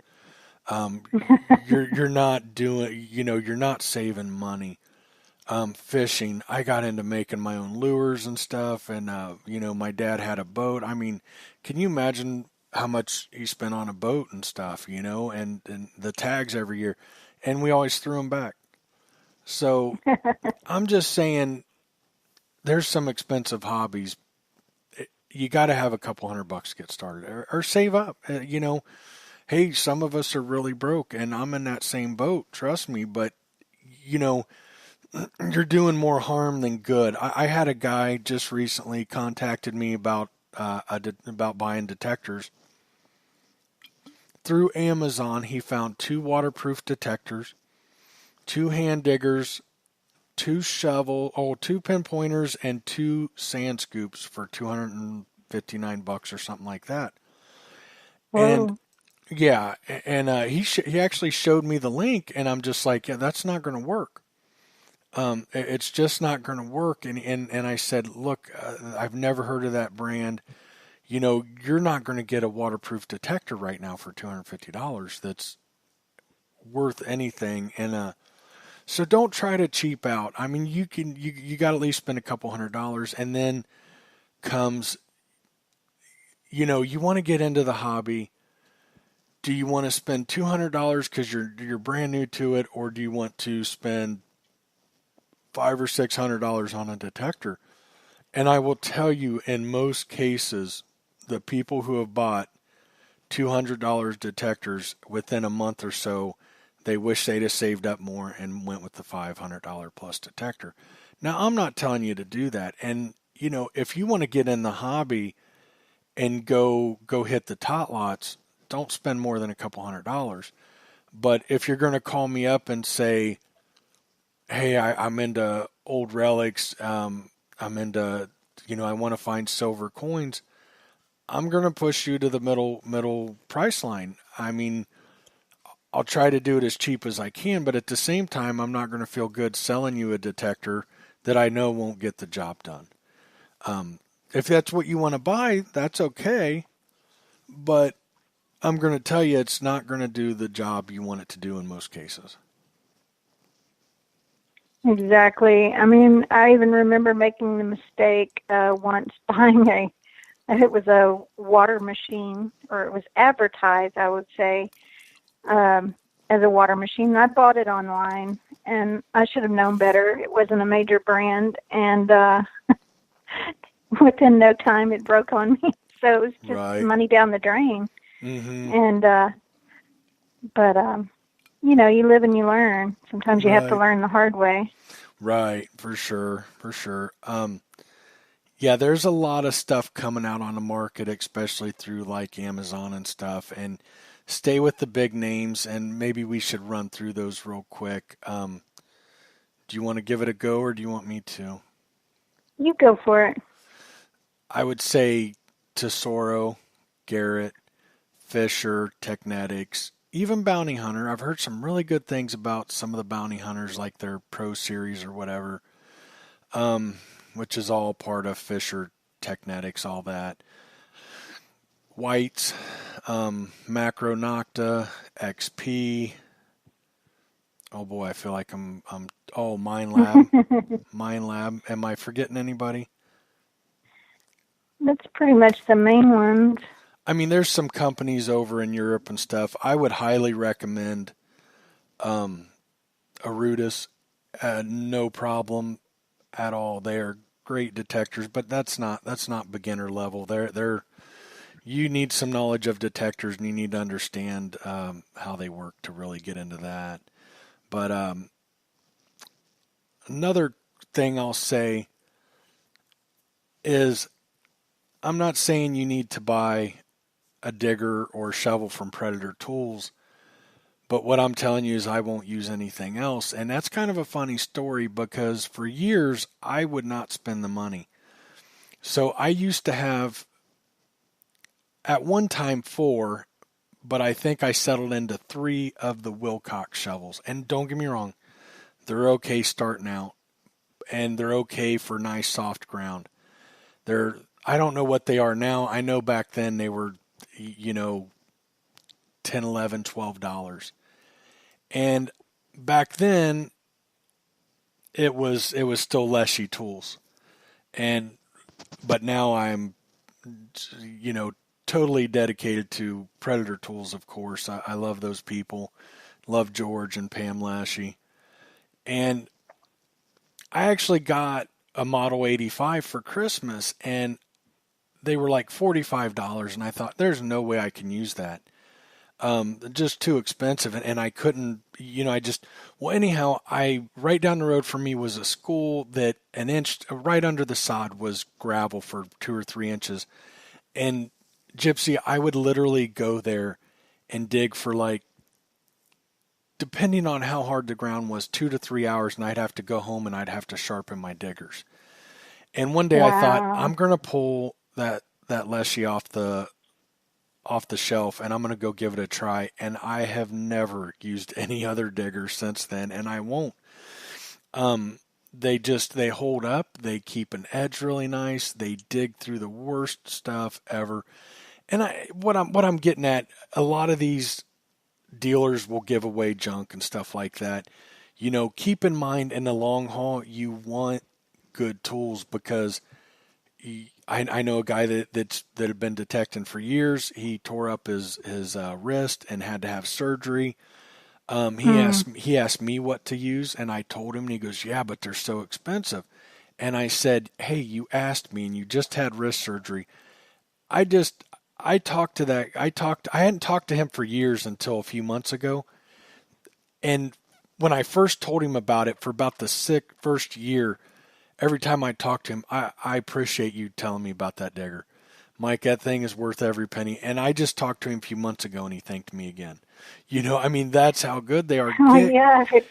You're not doing, you're not saving money. Fishing, I got into making my own lures and stuff, and my dad had a boat. I mean, can you imagine how much he spent on a boat and stuff, and the tags every year, and we always threw them back. So I'm just saying, there's some expensive hobbies. You got to have a couple $100 to get started, or save up. Hey, some of us are really broke, and I'm in that same boat. Trust me, but you're doing more harm than good. I had a guy just recently contacted me about about buying detectors through Amazon. He found 2 waterproof detectors, 2 hand diggers, 2 2 pinpointers, and 2 sand scoops for $259 or something like that. Whoa. And yeah, and he actually showed me the link, and I'm just like, yeah, that's not going to work. It's just not going to work. And I said, look, I've never heard of that brand. You're not going to get a waterproof detector right now for $250 that's worth anything. And so don't try to cheap out. I mean, you got to at least spend a couple $100, and then comes, you want to get into the hobby. Do you want to spend $200 because you're brand new to it, or do you want to spend $500 or $600 on a detector? And I will tell you, in most cases, the people who have bought $200 detectors within a month or so, they wish they'd have saved up more and went with the $500 plus detector. Now, I'm not telling you to do that. And, if you want to get in the hobby and go hit the tot lots, don't spend more than a couple $100. But if you're going to call me up and say, hey, I'm into old relics, I'm into, I want to find silver coins, I'm going to push you to the middle price line. I mean, I'll try to do it as cheap as I can, but at the same time, I'm not going to feel good selling you a detector that I know won't get the job done. if that's what you want to buy, that's okay. But I'm going to tell you, it's not going to do the job you want it to do in most cases. Exactly. I mean, I even remember making the mistake once buying it was a water machine, or it was advertised, I would say, as a water machine. I bought it online, and I should have known better. It wasn't a major brand, and within no time it broke on me. So it was just Right. money down the drain. Mm-hmm. And but you know, you live and you learn. Sometimes you have to Right. learn the hard way. Right. For sure. For sure. Yeah, there's a lot of stuff coming out on the market, especially through like Amazon and stuff. And stay with the big names, and maybe we should run through those real quick. Do you want to give it a go, or do you want me to? You go for it. I would say Tesoro, Garrett, Fisher, Technetics, even Bounty Hunter. I've heard some really good things about some of the Bounty Hunters, like their Pro Series or whatever, which is all part of Fisher, Technetics, all that. Whites, Macro Nocta, XP. Oh boy, I feel like oh, Mind Lab. Mind Lab. Am I forgetting anybody? That's pretty much the main ones. I mean, there's some companies over in Europe and stuff. I would highly recommend Arudis. No problem at all. They are great detectors, but that's not beginner level. They're you need some knowledge of detectors, and you need to understand how they work to really get into that. But another thing I'll say is I'm not saying you need to buy a digger or shovel from Predator Tools, but what I'm telling you is I won't use anything else. And that's kind of a funny story because for years I would not spend the money. So I used to have at one time 4, but I think I settled into 3 of the Wilcox shovels. And don't get me wrong, they're okay starting out, and they're okay for nice soft ground. I don't know what they are now. I know back then they were, you know, 10, 11, $12. And back then it was still Leshy tools. And but now I'm, you know, totally dedicated to Predator Tools, of course. I love those people. Love George and Pam Lashy. And I actually got a Model 85 for Christmas, and they were like $45, and I thought, there's no way I can use that. Just too expensive, and I couldn't, well, anyhow, right down the road from me was a school that an inch, right under the sod was gravel for 2 or 3 inches. And Gypsy, I would literally go there and dig for like, depending on how hard the ground was, 2 to 3 hours, and I'd have to go home and I'd have to sharpen my diggers. And one day I thought, Wow. I'm going to pull that Leshy off the shelf, and I'm going to go give it a try. And I have never used any other digger since then, and I won't. They hold up. They keep an edge really nice. They dig through the worst stuff ever. And what I'm getting at, a lot of these dealers will give away junk and stuff like that. Keep in mind in the long haul, you want good tools because I know a guy that had been detecting for years. He tore up his wrist and had to have surgery. He asked me what to use, and I told him, and he goes, "Yeah, but they're so expensive." And I said, "Hey, you asked me, and you just had wrist surgery." I hadn't talked to him for years until a few months ago, and when I first told him about it for about the first year, every time I talk to him, I appreciate you telling me about that digger. Mike, that thing is worth every penny. And I just talked to him a few months ago, and he thanked me again. That's how good they are. Oh yeah, it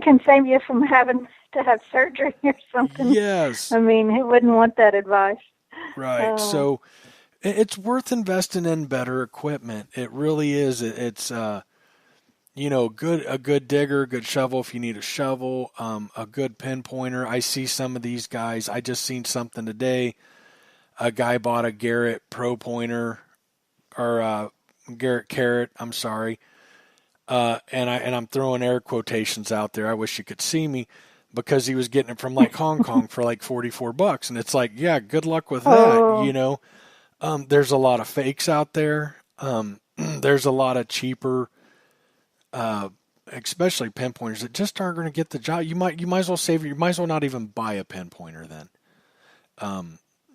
can save you from having to have surgery or something. Yes. I mean, who wouldn't want that advice? Right. Oh, So it's worth investing in better equipment. It really is. It's a good digger, a good shovel if you need a shovel, a good pinpointer. I see some of these guys. I just seen something today. a guy bought a Garrett Pro Pointer, or Garrett Carrot, I'm sorry. And I'm throwing air quotations out there. I wish you could see me, because he was getting it from like Hong Kong for like $44. And it's like, yeah, good luck with that. Oh, There's a lot of fakes out there. There's a lot of cheaper, especially pinpointers that just aren't going to get the job. You might as well save it. You might as well not even buy a pinpointer then.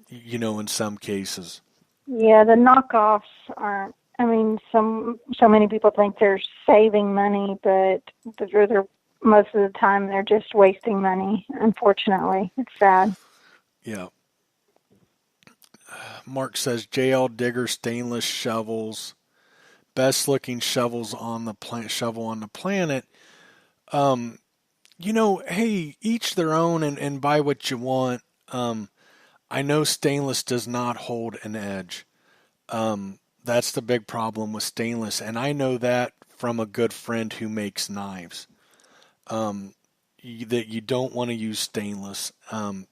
In some cases. yeah, the knockoffs aren't. I mean, so many people think they're saving money, but they're most of the time they're just wasting money. Unfortunately, it's sad. Yeah. Mark says JL Digger stainless shovels, best looking shovels on the planet. Hey, each their own, and buy what you want. I know stainless does not hold an edge. That's the big problem with stainless, and I know that from a good friend who makes knives. That you don't want to use stainless.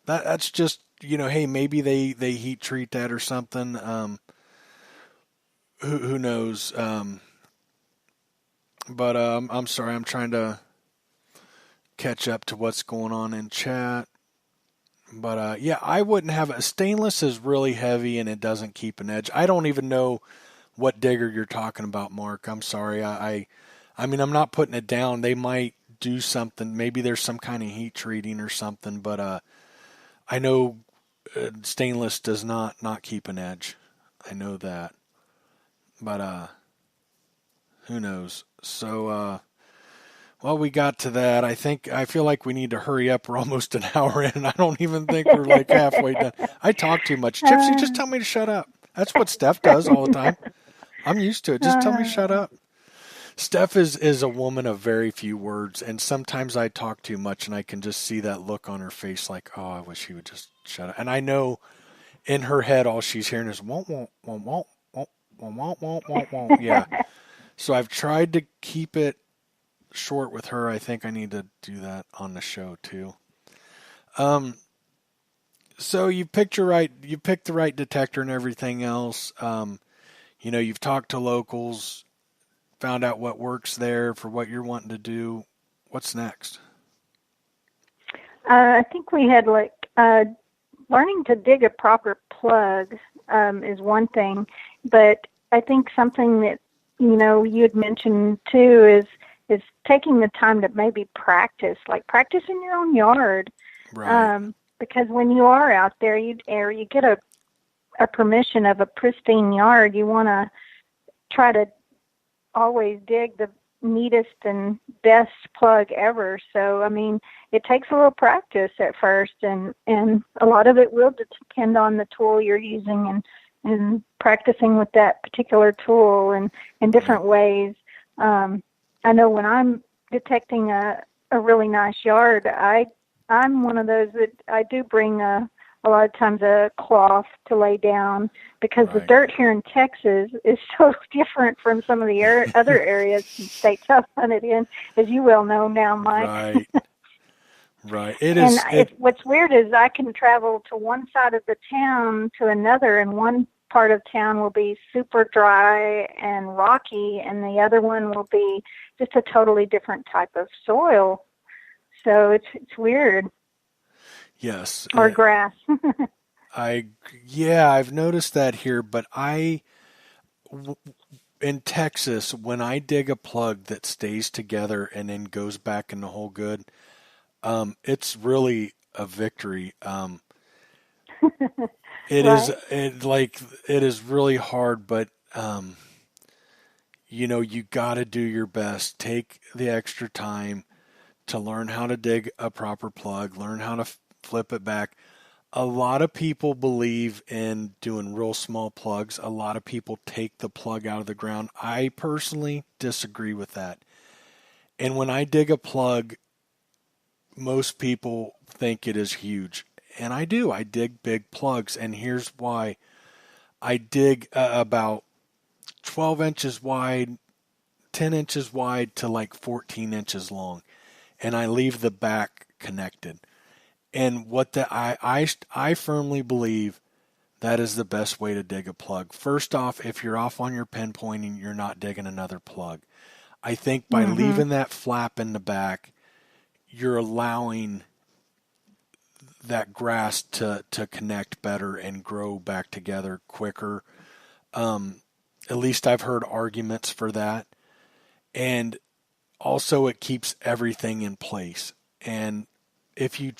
That's just, hey, maybe they heat treat that or something. Who knows? But I'm sorry, I'm trying to catch up to what's going on in chat. But yeah, I wouldn't have a stainless is really heavy and it doesn't keep an edge. I don't even know what digger you're talking about, Mark. I'm sorry. I mean, I'm not putting it down. They might do something. Maybe there's some kind of heat treating or something. But I know stainless does not keep an edge. I know that. But who knows? So well, we got to that. I feel like we need to hurry up. We're almost an hour in. I don't even think we're like halfway done. I talk too much. Gypsy, just tell me to shut up. That's what Steph does all the time. I'm used to it. Just tell me to shut up. Steph is a woman of very few words, and sometimes I talk too much, and I can just see that look on her face like, oh, I wish he would just shut up. And I know in her head all she's hearing is won't, won't, won't, won't, won't, won't, won't, won't, won't. Yeah. So I've tried to keep it short with her. I think I need to do that on the show too. So you picked the right detector and everything else. You've talked to locals, found out what works there for what you're wanting to do. What's next? I think we had learning to dig a proper plug is one thing, but I think something that you had mentioned too is taking the time to maybe practice in your own yard. Right. Because when you are out there, you get a permission of a pristine yard, you want to try to always dig the neatest and best plug ever. So, I mean, it takes a little practice at first, and a lot of it will depend on the tool you're using and practicing with that particular tool and in different ways. I know when I'm detecting a really nice yard, I'm one of those that I do bring a lot of times a cloth to lay down, because the dirt here in Texas is so different from some of the other areas and states I've hunted in, as you well know now, Mike. Right. What's weird is I can travel to one side of the town to another, and one part of town will be super dry and rocky, and the other one will be just a totally different type of soil. So it's weird. Yes. Or grass. I've noticed that here, but in Texas, when I dig a plug that stays together and then goes back in the hole good, it's really a victory. It is really hard, but you got to do your best. Take the extra time to learn how to dig a proper plug, learn how to flip it back. A lot of people believe in doing real small plugs. A lot of people take the plug out of the ground. I personally disagree with that. And when I dig a plug, most people think it is huge. And I do. I dig big plugs. And here's why. I dig about 12 inches wide, 10 inches wide to like 14 inches long. And I leave the back connected. And what I firmly believe That is the best way to dig a plug. First off, if you're off on your pinpointing, you're not digging another plug. I think by Mm-hmm. leaving that flap in the back, you're allowing that grass to connect better and grow back together quicker. At least I've heard arguments for that. And also it keeps everything in place. And if you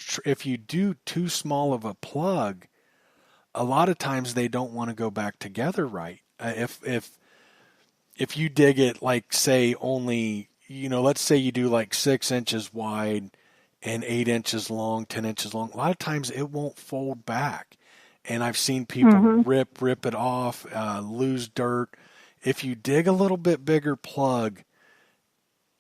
do too small of a plug, a lot of times they don't want to go back together right. If you dig it like say only, let's say you do like 6 inches wide and 8 inches long, 10 inches long, a lot of times it won't fold back. And I've seen people Mm-hmm. rip it off, lose dirt. If you dig a little bit bigger plug,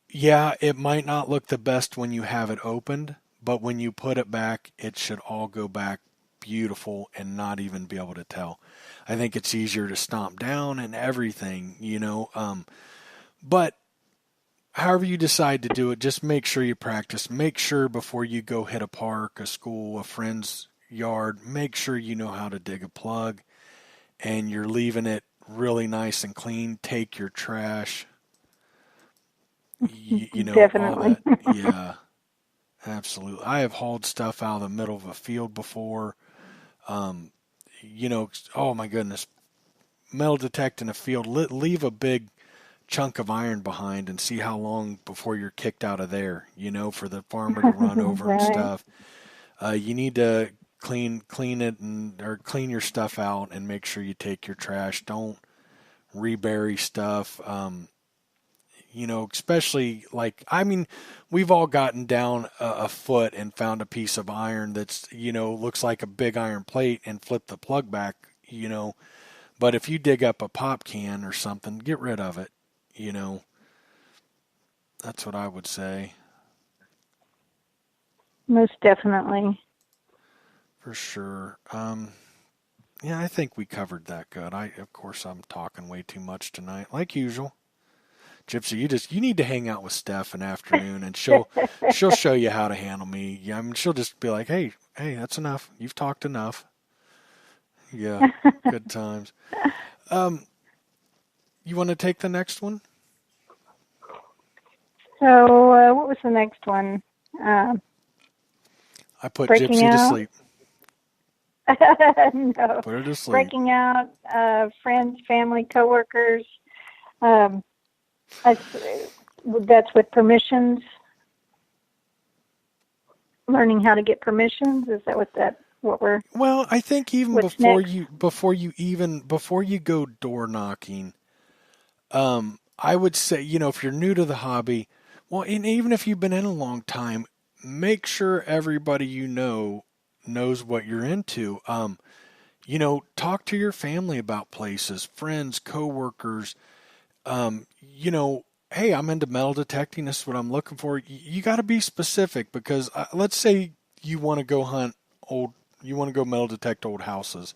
yeah, it might not look the best when you have it opened, but when you put it back, it should all go back beautiful and not even be able to tell. I think it's easier to stomp down and everything. But however you decide to do it, just make sure you practice. Make sure before you go hit a park, a school, a friend's yard, make sure you know how to dig a plug and you're leaving it really nice and clean. Take your trash, all Definitely. that. Yeah, absolutely. I have hauled stuff out of the middle of a field before. Um, oh my goodness, metal detect in a field. Leave a big chunk of iron behind and see how long before you're kicked out of there, for the farmer to run over and Right. stuff. You need to clean it or clean your stuff out and make sure you take your trash. Don't rebury stuff. Especially we've all gotten down a foot and found a piece of iron that's, looks like a big iron plate and flip the plug back. But if you dig up a pop can or something, get rid of it, you know. That's what I would say. Most definitely. For sure. Yeah, I think we covered that good. Of course, I'm talking way too much tonight, like usual. Gypsy, you need to hang out with Steph an afternoon, and she'll show you how to handle me. Yeah, I mean, she'll just be like, hey, that's enough. You've talked enough. Yeah, good times. You want to take the next one? So, what was the next one? I put Breaking Gypsy to out? sleep. No. Put her to sleep. Breaking out, friends, family, coworkers. That's with permissions. Learning how to get permissions. Is that what we're? Well, I think even What's before next? you go door knocking, I would say, if you're new to the hobby, well, and even if you've been in a long time, make sure everybody knows what you're into. Talk to your family about places, friends, coworkers. Hey, I'm into metal detecting. This is what I'm looking for. You got to be specific because let's say you want to go you want to go metal detect old houses.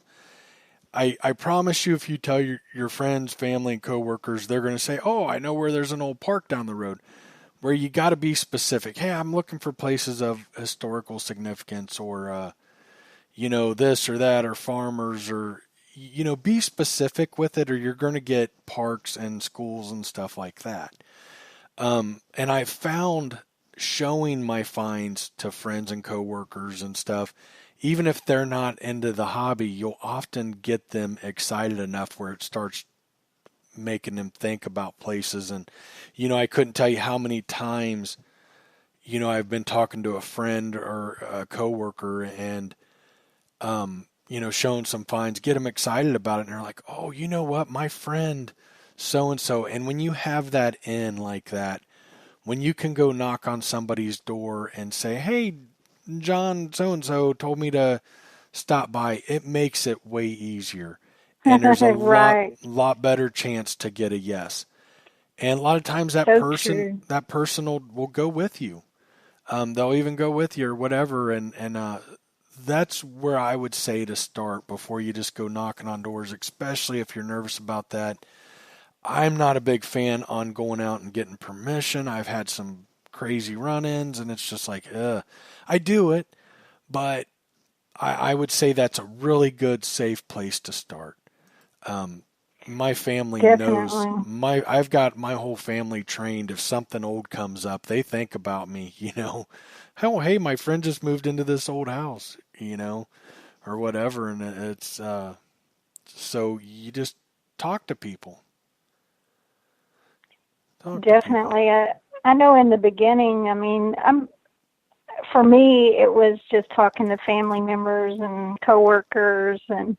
I promise you, if you tell your friends, family, and coworkers, they're going to say, oh, I know where there's an old park down the road. Where you got to be specific. Hey, I'm looking for places of historical significance or, this or that or farmers or, be specific with it or you're going to get parks and schools and stuff like that. And I found showing my finds to friends and coworkers and stuff, even if they're not into the hobby, you'll often get them excited enough where it starts making them think about places. And, I couldn't tell you how many times, I've been talking to a friend or a coworker and, showing some finds, get them excited about it. And they're like, oh, you know what? My friend so and so. And when you have that in like that, when you can go knock on somebody's door and say, hey, John so and so told me to stop by, it makes it way easier. And there's a Right. lot better chance to get a yes. And a lot of times that So true. person will go with you. They'll even go with you or whatever. And that's where I would say to start before you just go knocking on doors, especially if you're nervous about that. I'm not a big fan on going out and getting permission. I've had some crazy run-ins and it's just like, I do it, but I would say that's a really good, safe place to start. My family knows Definitely. I've got my whole family trained. If something old comes up, they think about me, Oh, hey, my friend just moved into this old house, or whatever. And it's, so you just talk to people. Talk to people. Definitely. I know in the beginning, I mean, for me, it was just talking to family members and coworkers and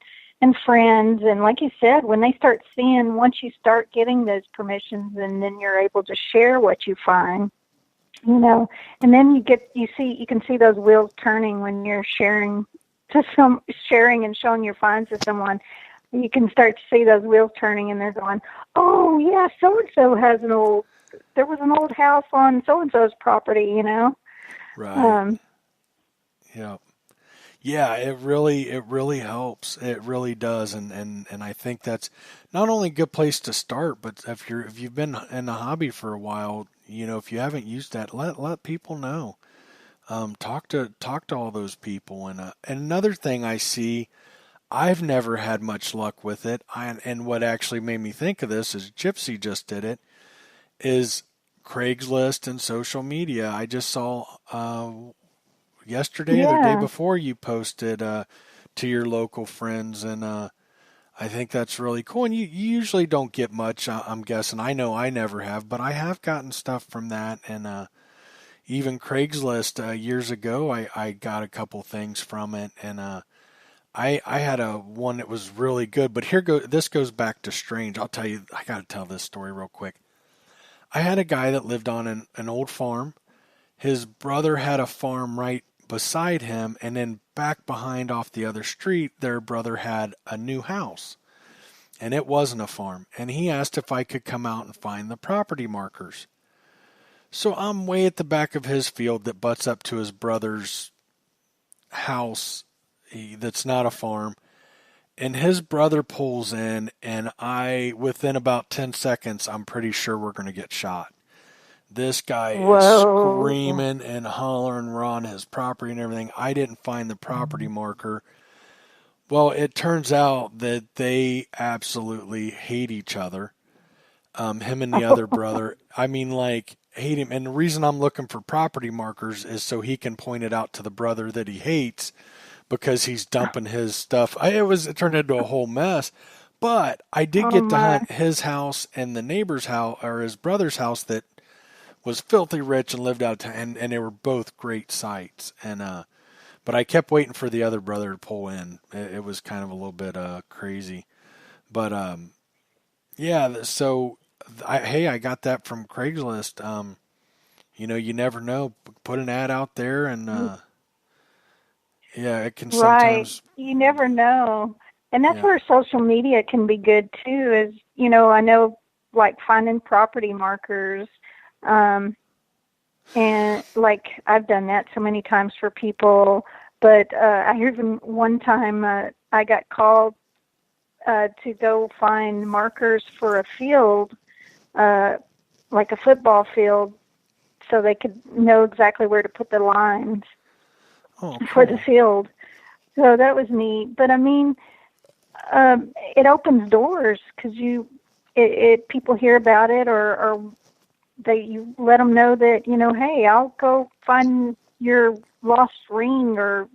friends. And like you said, when they start seeing, once you start getting those permissions, and then you're able to share what you find, and then you can see those wheels turning when you're sharing and showing your finds to someone. You can start to see those wheels turning, and they're going, oh yeah, so and so there was an old house on so and so's property. Right. Um, Yeah. Yeah, it really helps. It really does. And I think that's not only a good place to start, but if you've been in the hobby for a while, if you haven't used that, let people know. Talk to all those people. And another thing I see, I've never had much luck with it. And what actually made me think of this is Gypsy just did it, is Craigslist and social media. I just saw yesterday or the day yeah. before you posted to your local friends, and I think that's really cool. And you usually don't get much, I'm guessing. I know I never have, but I have gotten stuff from that, and even Craigslist years ago, I got a couple things from it, and I had a one that was really good. But this goes back to strange. I'll tell you, I got to tell this story real quick. I had a guy that lived on an old farm. His brother had a farm right beside him, and then back behind off the other street, their brother had a new house, and it wasn't a farm. And he asked if I could come out and find the property markers. So I'm way at the back of his field that butts up to his brother's house that's not a farm. And his brother pulls in, and within about 10 seconds, I'm pretty sure we're going to get shot. This guy is Whoa. screaming and hollering. We're on his property and everything. I didn't find the property marker. Well, it turns out that they absolutely hate each other. Him and the other brother. I mean, like, hate him. And the reason I'm looking for property markers is so he can point it out to the brother that he hates because he's dumping his stuff. It turned into a whole mess. But I did Oh get to my. hunt his house and the neighbor's house, or his brother's house, that was filthy rich and lived out of town, and they were both great sites. And but I kept waiting for the other brother to pull in. It was kind of a little bit crazy, but yeah. So I got that from Craigslist. You never know. Put an ad out there, and yeah, it can Right. sometimes. You never know. And that's Yeah. where social media can be good too, is, I know, like finding property markers. Um, and like I've done that so many times for people, but I even one time I got called to go find markers for a field, uh, like a football field, so they could know exactly where to put the lines Oh, for the cool. field. So that was neat. But I mean, it opens doors because people hear about it, or you let them know that, hey, I'll go find your lost ring, or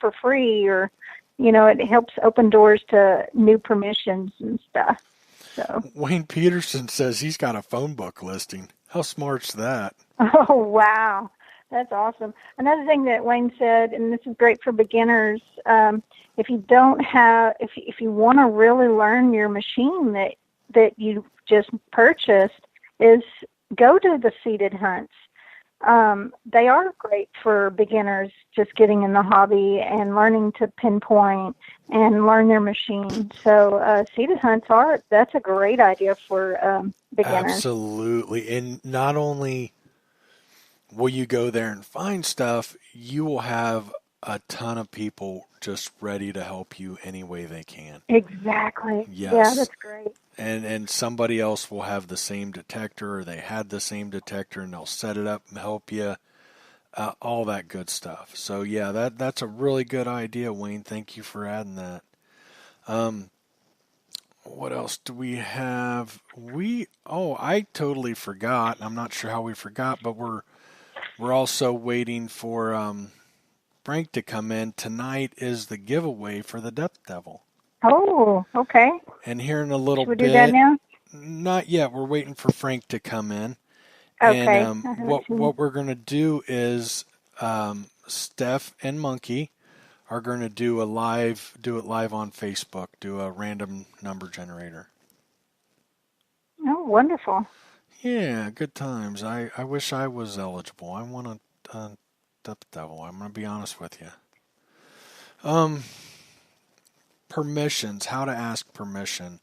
for free, or it helps open doors to new permissions and stuff. So Wayne Peterson says he's got a phone book listing. How smart's that? oh wow, that's awesome. Another thing that Wayne said, and this is great for beginners, if you want to really learn your machine that you just purchased, is go to the seated hunts. They are great for beginners just getting in the hobby and learning to pinpoint and learn their machine. So seated hunts that's a great idea for beginners. Absolutely. And not only will you go there and find stuff, you will have a ton of people just ready to help you any way they can. Exactly. Yeah, Yes. that's great. And somebody else will have the same detector, or they had the same detector, and they'll set it up and help you. all that good stuff. So yeah, that's a really good idea, Wayne. Thank you for adding that. Um, what else do we have? I totally forgot. I'm not sure how we forgot, but we're also waiting for Frank to come in. Tonight is the giveaway for the Death Devil. Oh, okay. And here in a little Should we bit, do that now? not yet. We're waiting for Frank to come in. And Okay. what we're going to do is Steph and Monkey are going to do it live on Facebook, do a random number generator. Oh, wonderful. Yeah, good times. I wish I was eligible. I want a Death Devil. I'm going to be honest with you. Permissions, how to ask permission.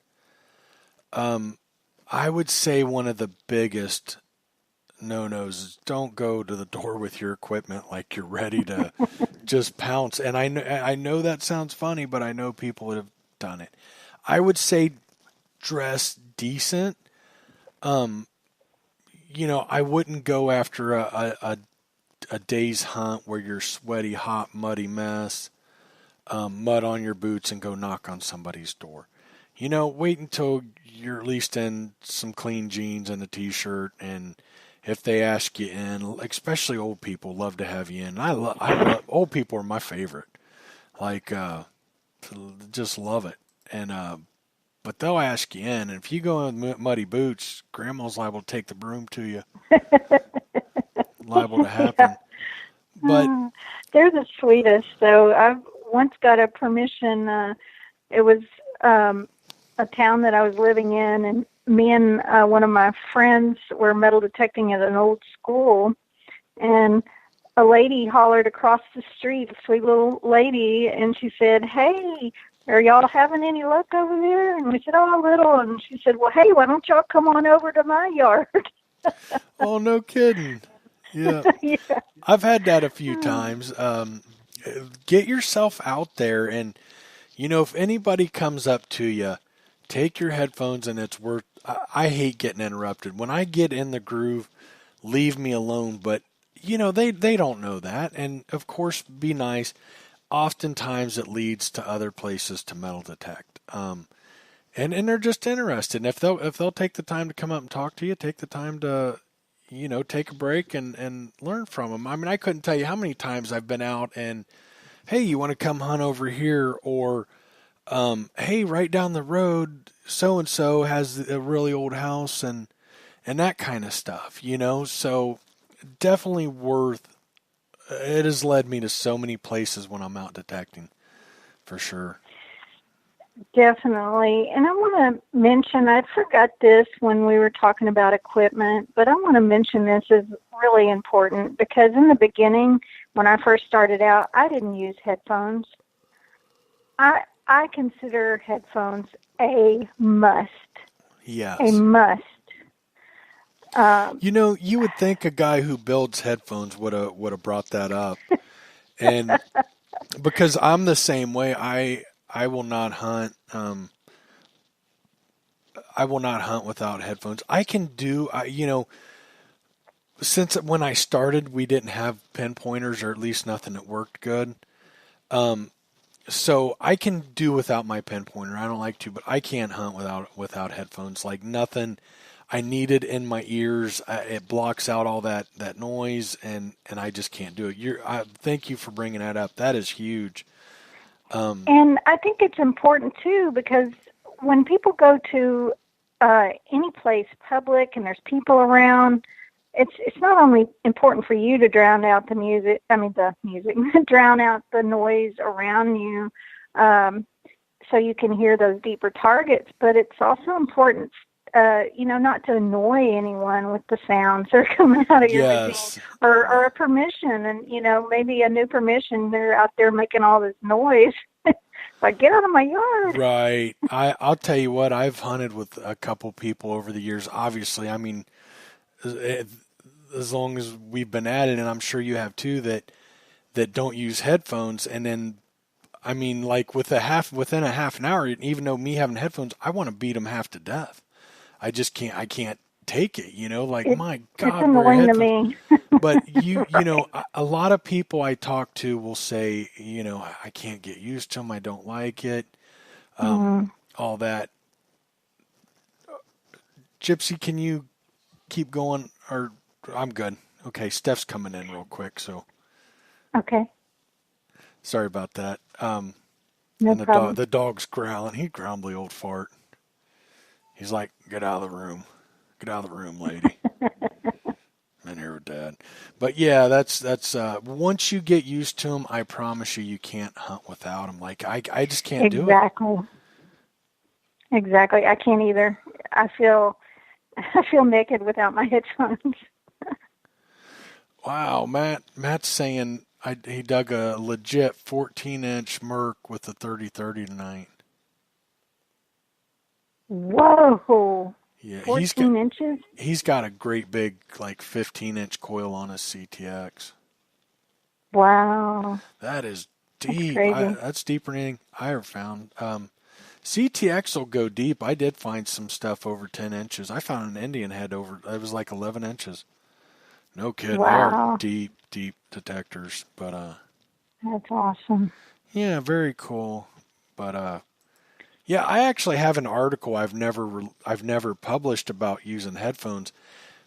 I would say one of the biggest no-nos is don't go to the door with your equipment like you're ready to just pounce. And I know that sounds funny, but I know people have done it. I would say dress decent. I wouldn't go after a day's hunt where you're sweaty, hot, muddy mess, mud on your boots, and go knock on somebody's door. Wait until you're at least in some clean jeans and a t-shirt, and if they ask you in, especially old people love to have you in. I love old people are my favorite. Like, just love it. And but they'll ask you in, and if you go in muddy boots, Grandma's liable to take the broom to you. Liable to happen. But they're the sweetest. So I've once got a permission. It was a town that I was living in, and me and one of my friends were metal detecting at an old school, and a lady hollered across the street, a sweet little lady, and she said, "Hey, are y'all having any luck over there?" And we said, "Oh, a little." And she said, "Well, hey, why don't y'all come on over to my yard?" Oh, no kidding. Yeah. Yeah. I've had that a few times. Get yourself out there, and if anybody comes up to you, take your headphones, and it's worth. I hate getting interrupted. When I get in the groove, leave me alone. But they don't know that, and of course, be nice. Oftentimes, it leads to other places to metal detect. And they're just interested. And if they'll take the time to come up and talk to you, take the time to take a break and learn from them. I mean, I couldn't tell you how many times I've been out and, hey, you want to come hunt over here? Or, hey, right down the road, so-and-so has a really old house and that kind of stuff, So definitely it has led me to so many places when I'm out detecting, for sure. Definitely. And I want to mention, I forgot this when we were talking about equipment, but I want to mention this is really important because in the beginning, when I first started out, I didn't use headphones. I consider headphones a must. Yes. A must. You would think a guy who builds headphones would have brought that up. And because I'm the same way, I will not hunt. I will not hunt without headphones. I can do, since when I started, we didn't have pinpointers, or at least nothing that worked good. So I can do without my pinpointer. I don't like to, but I can't hunt without headphones. Like nothing. I need it in my ears. It blocks out all that noise, and I just can't do it. Thank you for bringing that up. That is huge. And I think it's important too because when people go to any place public and there's people around, it's not only important for you to drown out the music, drown out the noise around you, so you can hear those deeper targets, but it's also important, not to annoy anyone with the sounds that are coming out of your machine, or a permission, and maybe a new permission. They're out there making all this noise. Like, get out of my yard. Right. I'll tell you what, I've hunted with a couple people over the years. Obviously, I mean, as long as we've been at it, and I'm sure you have too, that don't use headphones. And then, I mean, like within a half an hour, even though me having headphones, I want to beat them half to death. I just can't. I can't take it. My God, it's annoying to me. But a lot of people I talk to will say, I can't get used to them. I don't like it. Mm. All that. Gypsy, can you keep going? Or I'm good. Okay, Steph's coming in real quick, so Okay. sorry about that. No And problem. the dog's growling. He growled the old fart. He's like, "Get out of the room. Get out of the room, lady." I'm in here with Dad. But yeah, that's once you get used to them, I promise you can't hunt without them. Like I just can't do it. Exactly. I can't either. I feel naked without my headphones. Wow, Matt's saying he dug a legit 14-inch Merc with a 30-30 tonight. Whoa. Yeah, 14 inches? He's got a great big, like 15-inch coil on his CTX. Wow. That is deep. That's That's deeper than anything I ever found. CTX will go deep. I did find some stuff over 10 inches. I found an Indian head it was like 11 inches. No kidding. Wow. They are deep, deep detectors. But that's awesome. Yeah, very cool. But yeah, I actually have an article I've never published about using headphones,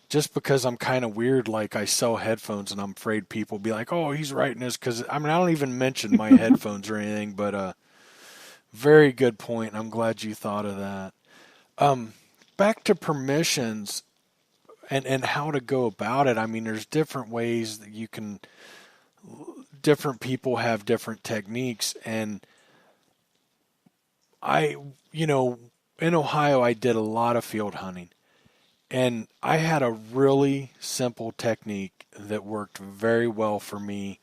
just because I'm kind of weird. Like, I sell headphones, and I'm afraid people will be like, "Oh, he's writing this," because I don't even mention my headphones or anything. But very good point. I'm glad you thought of that. Back to permissions and how to go about it. I mean, there's different ways that you can. Different people have different techniques, and in Ohio, I did a lot of field hunting, and I had a really simple technique that worked very well for me,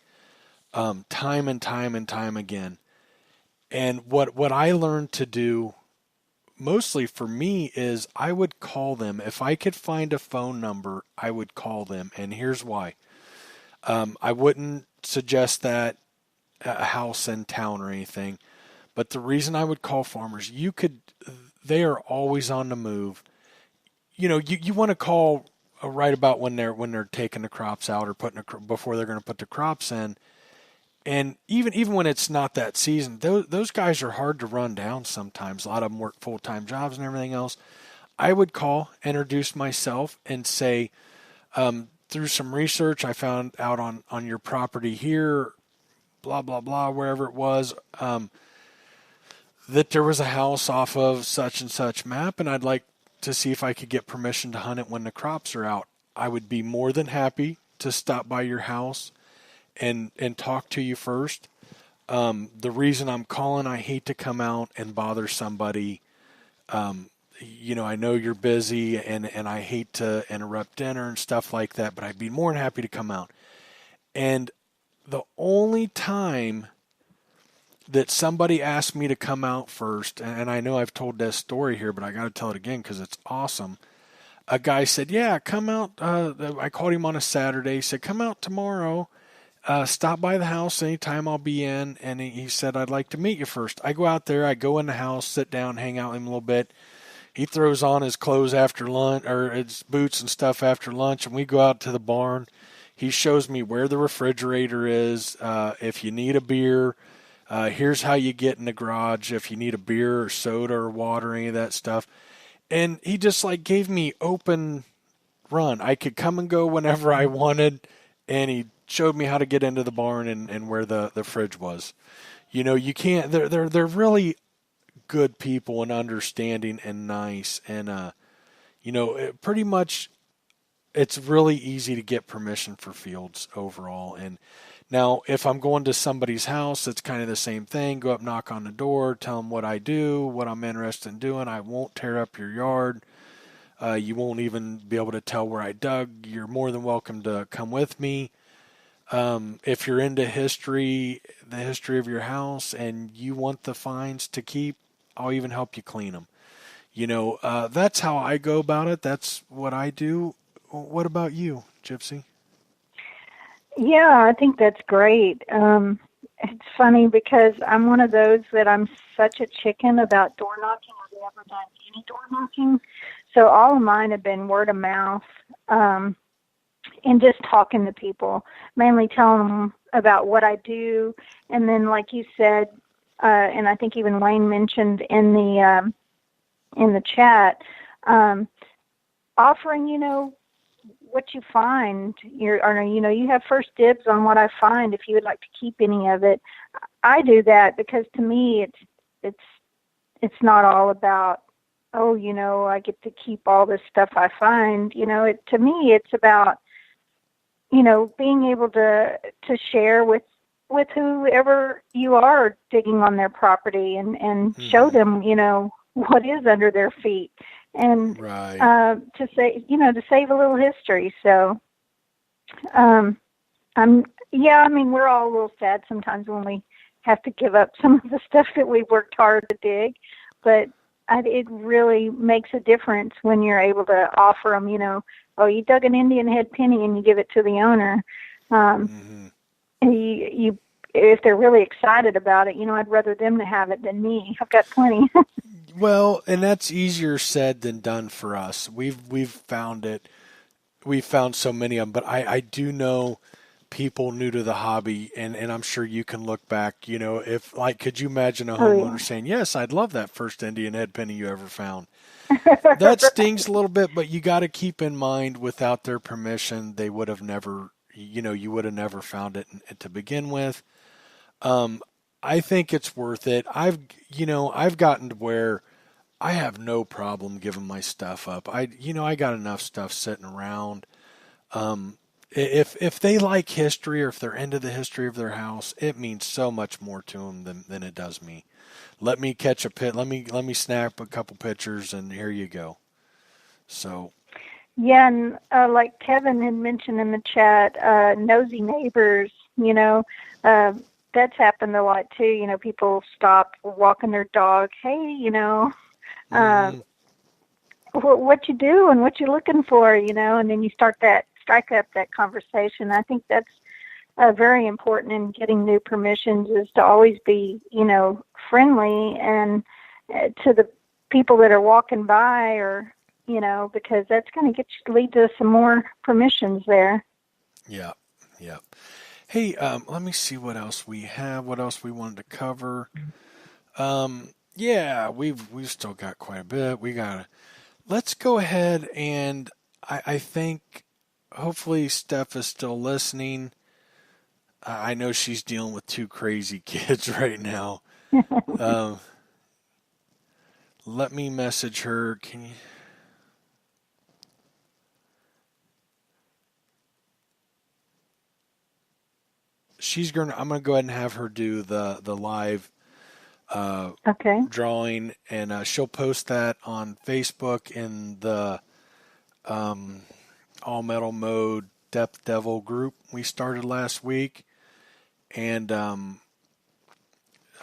time and time and time again. And what I learned to do mostly for me is I would call them. If I could find a phone number, I would call them. And here's why. I wouldn't suggest that a house in town or anything. But the reason I would call farmers, they are always on the move. You want to call right about when they're taking the crops out or before they're going to put the crops in. And even when it's not that season, those guys are hard to run down sometimes. A lot of them work full-time jobs and everything else. I would call, introduce myself, and say, through some research I found out on your property here, blah, blah, blah, wherever it was, that there was a house off of such and such map, and I'd like to see if I could get permission to hunt it when the crops are out. I would be more than happy to stop by your house and talk to you first. The reason I'm calling, I hate to come out and bother somebody. I know you're busy, and I hate to interrupt dinner and stuff like that, but I'd be more than happy to come out. And the only time that somebody asked me to come out first, and I know I've told this story here, but I got to tell it again because it's awesome. A guy said, "Yeah, come out." I called him on a Saturday. He said, "Come out tomorrow. Stop by the house anytime I'll be in." And he said, "I'd like to meet you first." I go out there. I go in the house, sit down, hang out with him a little bit. He throws on his clothes after lunch, or his boots and stuff after lunch, and we go out to the barn. He shows me where the refrigerator is. If you need a beer, here's how you get in the garage if you need a beer or soda or water, any of that stuff. And he just gave me open run. I could come and go whenever I wanted, and he showed me how to get into the barn and where the fridge was. You can't. They're really good people and understanding and nice, and pretty much it's really easy to get permission for fields overall. And now, if I'm going to somebody's house, it's kind of the same thing. Go up, knock on the door, tell them what I do, what I'm interested in doing. I won't tear up your yard. You won't even be able to tell where I dug. You're more than welcome to come with me. If you're into the history of your house, and you want the finds to keep, I'll even help you clean them. That's how I go about it. That's what I do. What about you, Gypsy? Yeah, I think that's great. It's funny because I'm one of those that I'm such a chicken about door knocking. I've never done any door knocking. So all of mine have been word of mouth. and just talking to people, mainly telling them about what I do. And then, like you said, and I think even Wayne mentioned in the chat, offering, what you find. You have first dibs on what I find if you would like to keep any of it. I do that because to me, it's not all about, I get to keep all this stuff I find. To me, it's about, being able to share with whoever you are digging on their property and show them, what is under their feet, and right. to save a little history. So, we're all a little sad sometimes when we have to give up some of the stuff that we worked hard to dig, but it really makes a difference when you're able to offer them, you dug an Indian head penny and you give it to the owner. If they're really excited about it, I'd rather them to have it than me. I've got plenty. Well, and that's easier said than done for us. We've found it. We've found so many of them, but I do know people new to the hobby, and I'm sure you can look back, if could you imagine a homeowner saying, yes, I'd love that first Indian head penny you ever found. That stings a little bit, but you got to keep in mind without their permission, they would have never, you would have never found it to begin with. I think it's worth it. I've gotten to where I have no problem giving my stuff up. I got enough stuff sitting around. If they like history or if they're into the history of their house, it means so much more to them than it does me. Let me catch a pit. Let me snap a couple pictures, and here you go. So. Yeah, and like Kevin had mentioned in the chat, nosy neighbors. That's happened a lot too. People stop walking their dog. Hey, what you doing? What you looking for? And then you strike up that conversation. I think that's very important in getting new permissions, is to always be, friendly and to the people that are walking by, or, because that's going to lead to some more permissions there. Yeah. Yeah. Hey, let me see what else we have. What else we wanted to cover? Yeah, we've still got quite a bit. Let's go ahead and I think hopefully Steph is still listening. I know she's dealing with two crazy kids right now. Let me message her. Can you? I'm gonna go ahead and have her do the live drawing, and she'll post that on Facebook in the All Metal Mode Depth Devil group we started last week, and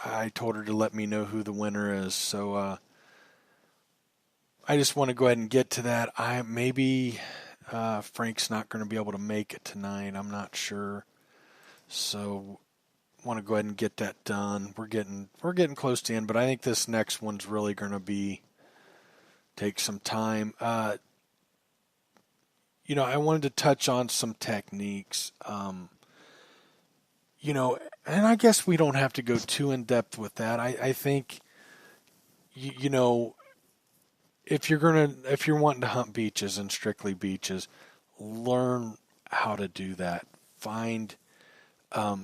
I told her to let me know who the winner is. So I just want to go ahead and get to that. Maybe Frank's not going to be able to make it tonight. I'm not sure. So want to go ahead and get that done. We're getting close to the end, but I think this next one's really going to take some time. I wanted to touch on some techniques. And I guess we don't have to go too in depth with that. I think, if you're wanting to hunt beaches and strictly beaches, learn how to do that. Find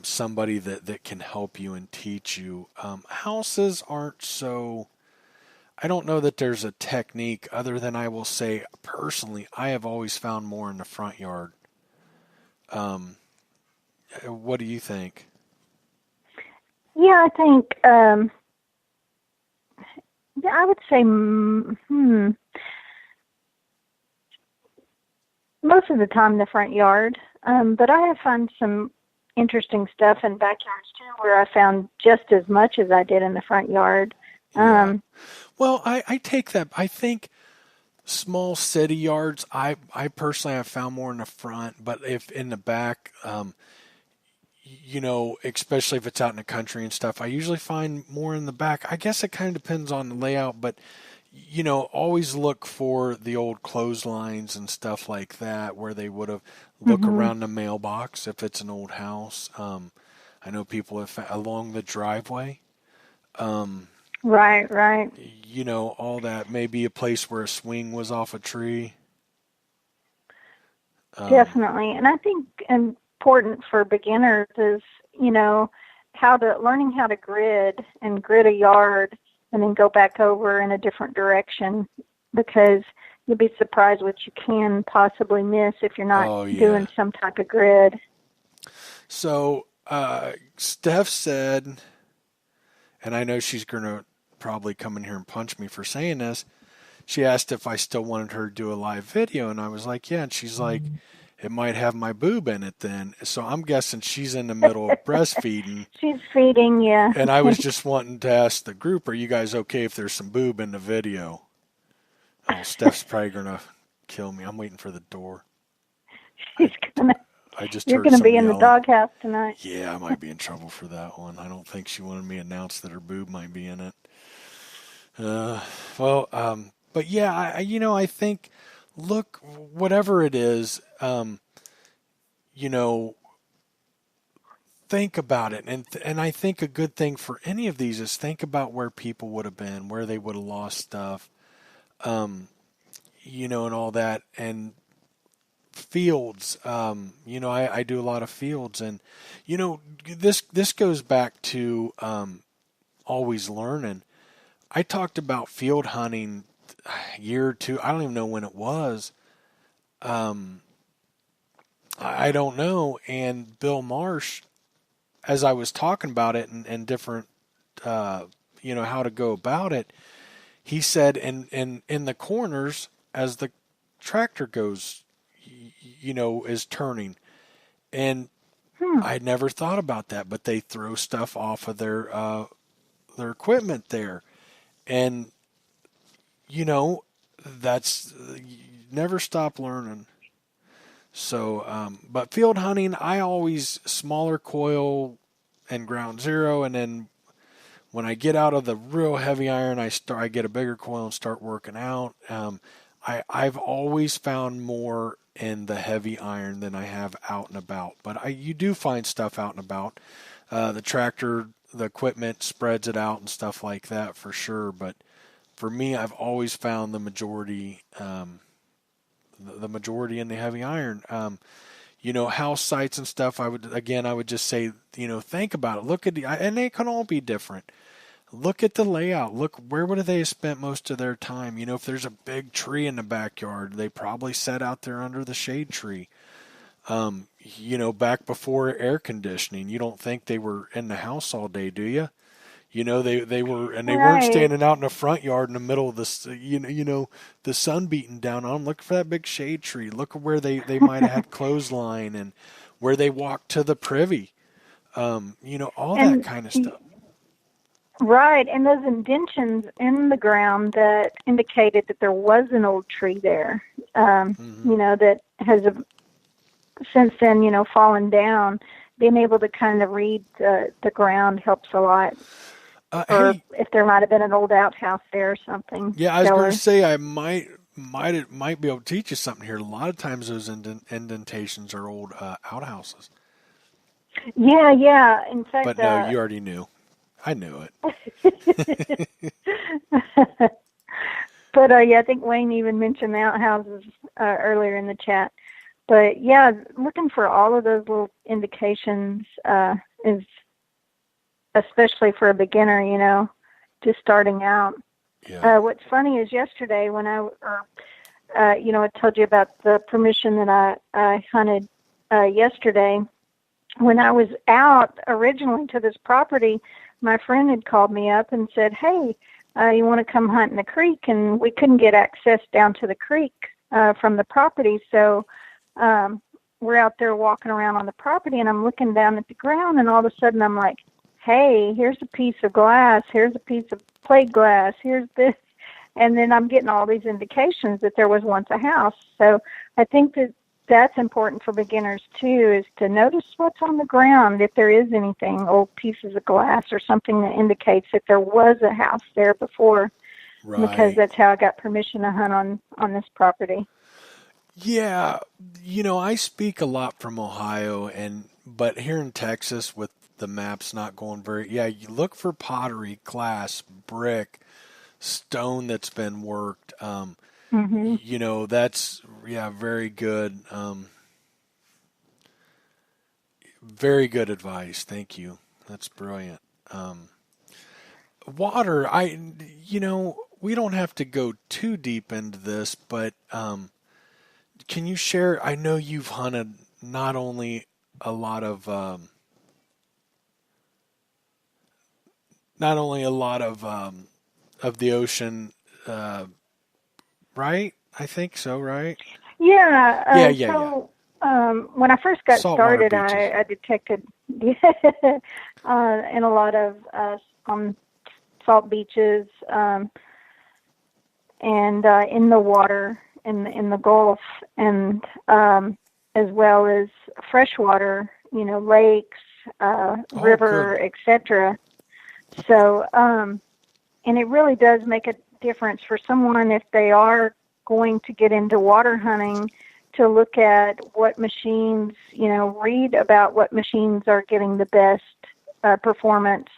somebody that can help you and teach you. Houses aren't so. I don't know that there's a technique other than I will say personally, I have always found more in the front yard. What do you think? Yeah, I think I would say most of the time the front yard, but I have found some interesting stuff in backyards too, where I found just as much as I did in the front yard. Yeah. Well, I take that. I think small city yards, I personally have found more in the front, but if in the back, especially if it's out in the country and stuff, I usually find more in the back. I guess it kind of depends on the layout, but always look for the old clotheslines and stuff like that where they would have look Mm-hmm. around the mailbox if it's an old house. I know people have along the driveway. Um, Right, right. all that. Maybe a place where a swing was off a tree. Definitely. And I think important for beginners is, learning how to grid a yard and then go back over in a different direction, because you'll be surprised what you can possibly miss if you're not doing some type of grid. So Steph said, and I know she's going to probably come in here and punch me for saying this, she asked if I still wanted her to do a live video, and I was like, yeah, and she's like, it might have my boob in it then. So I'm guessing she's in the middle of breastfeeding. She's feeding, yeah. And I was just wanting to ask the group, are you guys okay if there's some boob in the video? Oh, Steph's probably going to kill me. I'm waiting for the door. You're going to be in the doghouse tonight. Yeah, I might be in trouble for that one. I don't think she wanted me to announce that her boob might be in it. But yeah, I think, look, whatever it is, think about it. And I think a good thing for any of these is think about where people would have been, where they would have lost stuff, and all that. And fields, I do a lot of fields, and, this goes back to always learning. I talked about field hunting a year or two. I don't even know when it was. I don't know. And Bill Marsh, as I was talking about it and different, how to go about it, he said in the corners as the tractor goes, is turning. And I'd never thought about that, but they throw stuff off of their equipment there. And, that's, never stop learning. So, but field hunting, I always smaller coil and ground zero. And then when I get out of the real heavy iron, I get a bigger coil and start working out. I've always found more in the heavy iron than I have out and about, but you do find stuff out and about. The tractor, the equipment spreads it out and stuff like that for sure. But for me, I've always found the majority in the heavy iron. House sites and stuff, I would just say, think about it. Look at and they can all be different. Look at the layout. Look, where would they have spent most of their time? If there's a big tree in the backyard, they probably sat out there under the shade tree. Back before air conditioning, you don't think they were in the house all day, do you? They were, and they weren't standing out in the front yard in the middle of the, the sun beating down on them. Look for that big shade tree. Look at where they might have had clothesline and where they walked to the privy. All that kind of stuff. Right, and those indentions in the ground that indicated that there was an old tree there, that has since then, fallen down. Being able to kind of read the ground helps a lot. Or if there might have been an old outhouse there or something. Yeah, I was going to say I might be able to teach you something here. A lot of times those indentations are old outhouses. Yeah. In fact, but no, you already knew. I knew it. But I think Wayne even mentioned the outhouses earlier in the chat. But yeah, looking for all of those little indications is, especially for a beginner, just starting out. Yeah. What's funny is yesterday when I told you about the permission that I hunted yesterday. When I was out originally to this property, my friend had called me up and said, hey, you want to come hunt in the creek? And we couldn't get access down to the creek from the property. So we're out there walking around on the property, and I'm looking down at the ground, and all of a sudden I'm like, hey, here's a piece of glass. Here's a piece of plate glass. Here's this. And then I'm getting all these indications that there was once a house. So I think that's important for beginners, too, is to notice what's on the ground, if there is anything, old pieces of glass or something that indicates that there was a house there before. because Right. that's how I got permission to hunt on this property. Yeah, I speak a lot from Ohio but here in Texas with the maps not going yeah, you look for pottery, glass, brick, stone that's been worked. Hmm. That's yeah, very good advice. Thank you. That's brilliant. Um, water, we don't have to go too deep into this, but can you share? I know you've hunted not only a lot of not only a lot of the ocean, uh, right? I think so, right? Yeah. Yeah, yeah, yeah. So when I first got Saltwater started, beaches. I detected in a lot of on salt beaches and in the water in the Gulf, and as well as freshwater, lakes, Oh, river, good. etc. So, and it really does make a difference for someone if they are going to get into water hunting to look at what machines, read about what machines are getting the best performance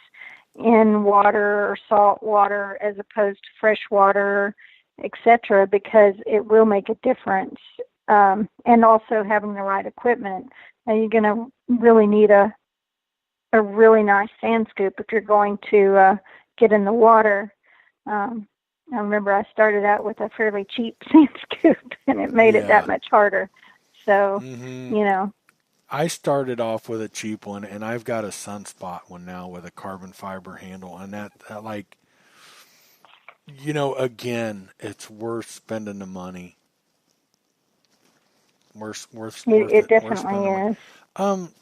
in water or salt water as opposed to fresh water, etc., because it will make a difference. And also having the right equipment. Now you're going to really need a really nice sand scoop if you're going to get in the water. I remember I started out with a fairly cheap sand scoop, and it made it that Yeah. much harder. So, Hmm. you know, I started off with a cheap one, and I've got a Sunspot one now with a carbon fiber handle, and that like, again, it's worth spending the money. it Worth definitely spending the money. is. Um,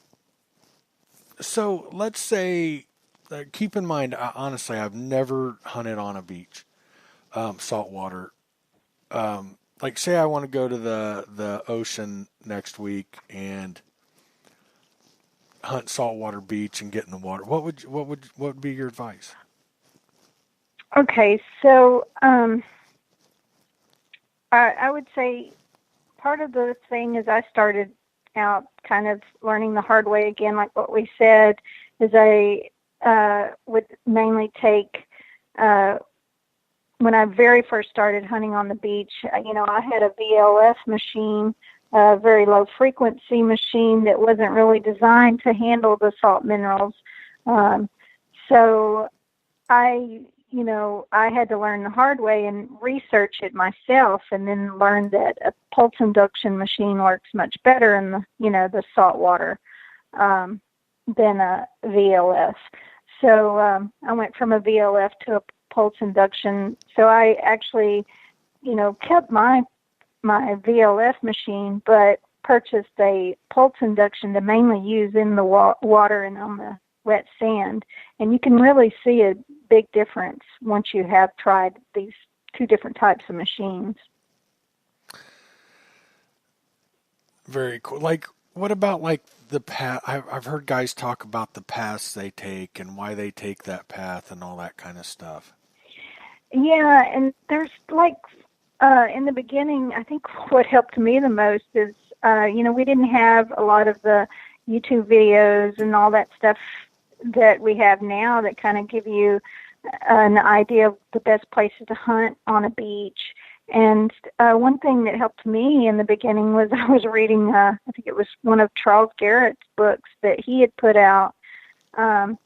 so let's say, keep in mind, honestly, I've never hunted on a beach, saltwater. Like say I want to go to the ocean next week and hunt saltwater beach and get in the water. What would be your advice? Okay, so I would say part of the thing is I started out kind of learning the hard way again, like what we said, is I would mainly take, uh, when I very first started hunting on the beach, I had a VLF machine, a very low frequency machine that wasn't really designed to handle the salt minerals. Um, so I had to learn the hard way and research it myself, and then learn that a pulse induction machine works much better in the salt water um, than a VLF. So I went from a VLF to a pulse induction. So I actually, kept my VLF machine, but purchased a pulse induction to mainly use in the water and on the wet sand. And you can really see a big difference once you have tried these two different types of machines. Very cool. Like, what about like the path? I've heard guys talk about the paths they take and why they take that path and all that kind of stuff. Yeah, and there's like in the beginning, I think what helped me the most is, we didn't have a lot of the YouTube videos and all that stuff that we have now that kind of give you an idea of the best places to hunt on a beach. And one thing that helped me in the beginning was I was reading, I think it was one of Charles Garrett's books that he had put out, um,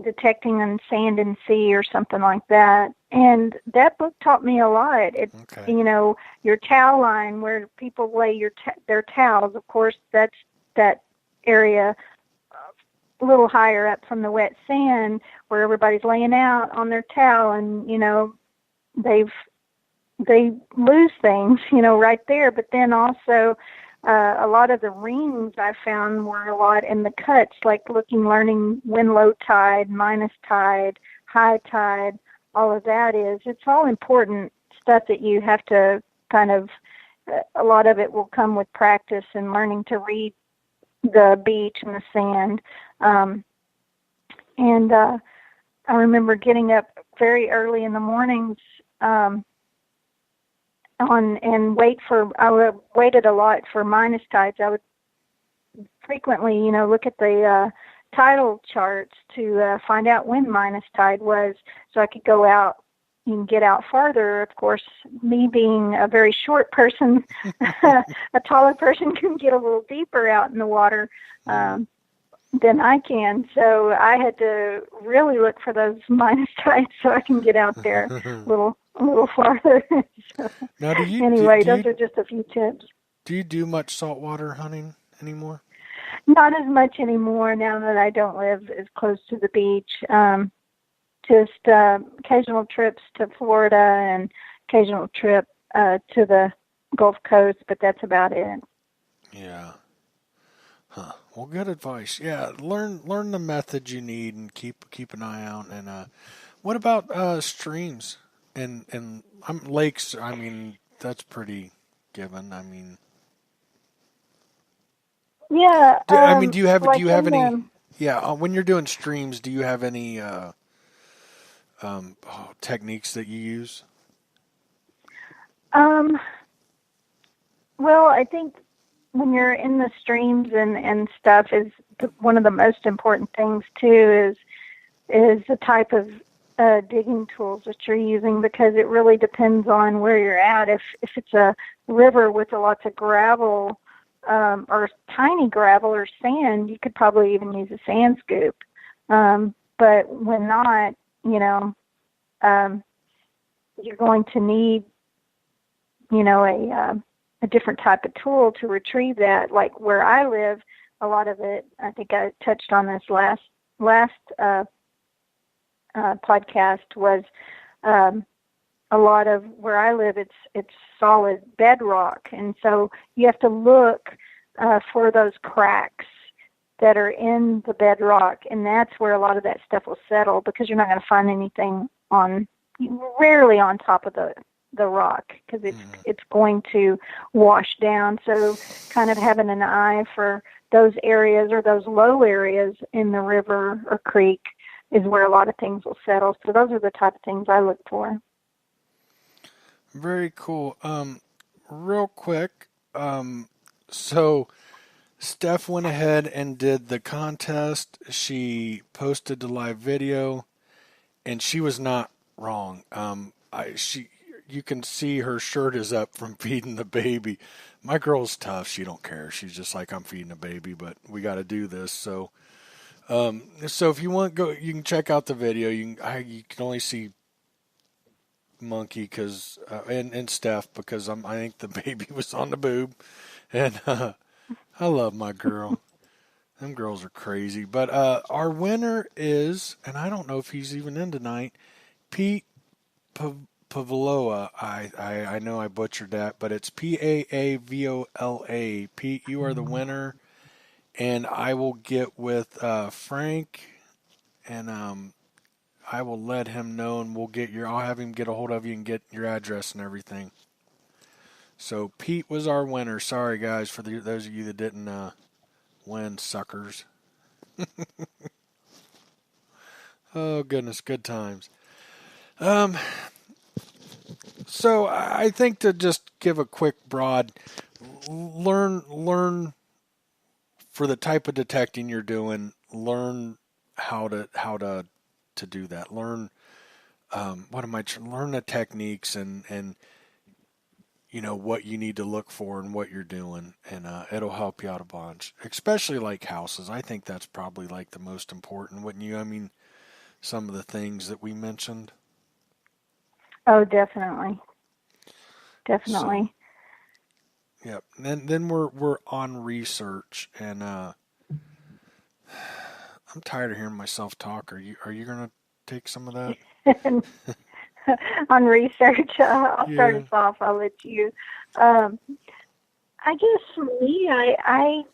Detecting on Sand and Sea or something like that. And that book taught me a lot. Okay. Your towel line where people lay their towels, of course, that's that area a little higher up from the wet sand where everybody's laying out on their towel, and they've they lose things, right there. But then also a lot of the rings I found were a lot in the cuts, like learning when low tide, minus tide, high tide, all of that is. It's all important stuff that you have to kind of, a lot of it will come with practice and learning to read the beach and the sand. And I remember getting up very early in the mornings I waited a lot for minus tides. I would frequently, look at the tidal charts to find out when minus tide was, so I could go out and get out farther. Of course, me being a very short person, a taller person can get a little deeper out in the water than I can. So I had to really look for those minus tides so I can get out there a little farther. So, now, those are just a few tips. Do you do much saltwater hunting anymore? Not as much anymore now that I don't live as close to the beach. Just occasional trips to Florida and occasional trip to the Gulf Coast, but that's about it. Yeah. Huh. Well, good advice. Yeah, learn the methods you need and keep an eye out. And what about streams and lakes? I mean, that's pretty given. I mean, yeah. Do you have any? Yeah, when you're doing streams, do you have any techniques that you use? Well, I think when you're in the streams and stuff is one of the most important things too is the type of digging tools that you're using, because it really depends on where you're at. If it's a river with lots of gravel or tiny gravel or sand, you could probably even use a sand scoop. But when not, you're going to need, a different type of tool to retrieve that. Like where I live, a lot of it, I think I touched on this last podcast, was a lot of where I live, it's solid bedrock, and so you have to look for those cracks that are in the bedrock, and that's where a lot of that stuff will settle, because you're not going to find anything rarely on top of the rock, because it's going to wash down. So kind of having an eye for those areas or those low areas in the river or creek is where a lot of things will settle. So those are the type of things I look for. Very cool. Real quick, so Steph went ahead and did the contest. She posted the live video, and she was not wrong. You can see her shirt is up from feeding the baby. My girl's tough. She don't care. She's just like, I'm feeding a baby, but we got to do this. So if you want, you can check out the video. You can only see Monkey and Steph, because I think the baby was on the boob, and I love my girl. Them girls are crazy. But our winner is, and I don't know if he's even in tonight, Pete Pavloa. I know I butchered that, but it's Paavola. Pete, you are the winner, and I will get with Frank, and I will let him know, and I'll have him get a hold of you and get your address and everything. So Pete was our winner. Sorry guys for those of you that didn't win, suckers. Oh goodness, good times. So I think to just give a quick broad, learn for the type of detecting you're doing, learn how to do that. Learn learn the techniques and what you need to look for and what you're doing, and it'll help you out a bunch. Especially like houses. I think that's probably like the most important, wouldn't you? I mean, some of the things that we mentioned. Oh, definitely. Definitely. So, yep. And then we're on research, and I'm tired of hearing myself talk. Are you gonna take some of that? On research, I'll start us off. I'll let you. I guess for me, I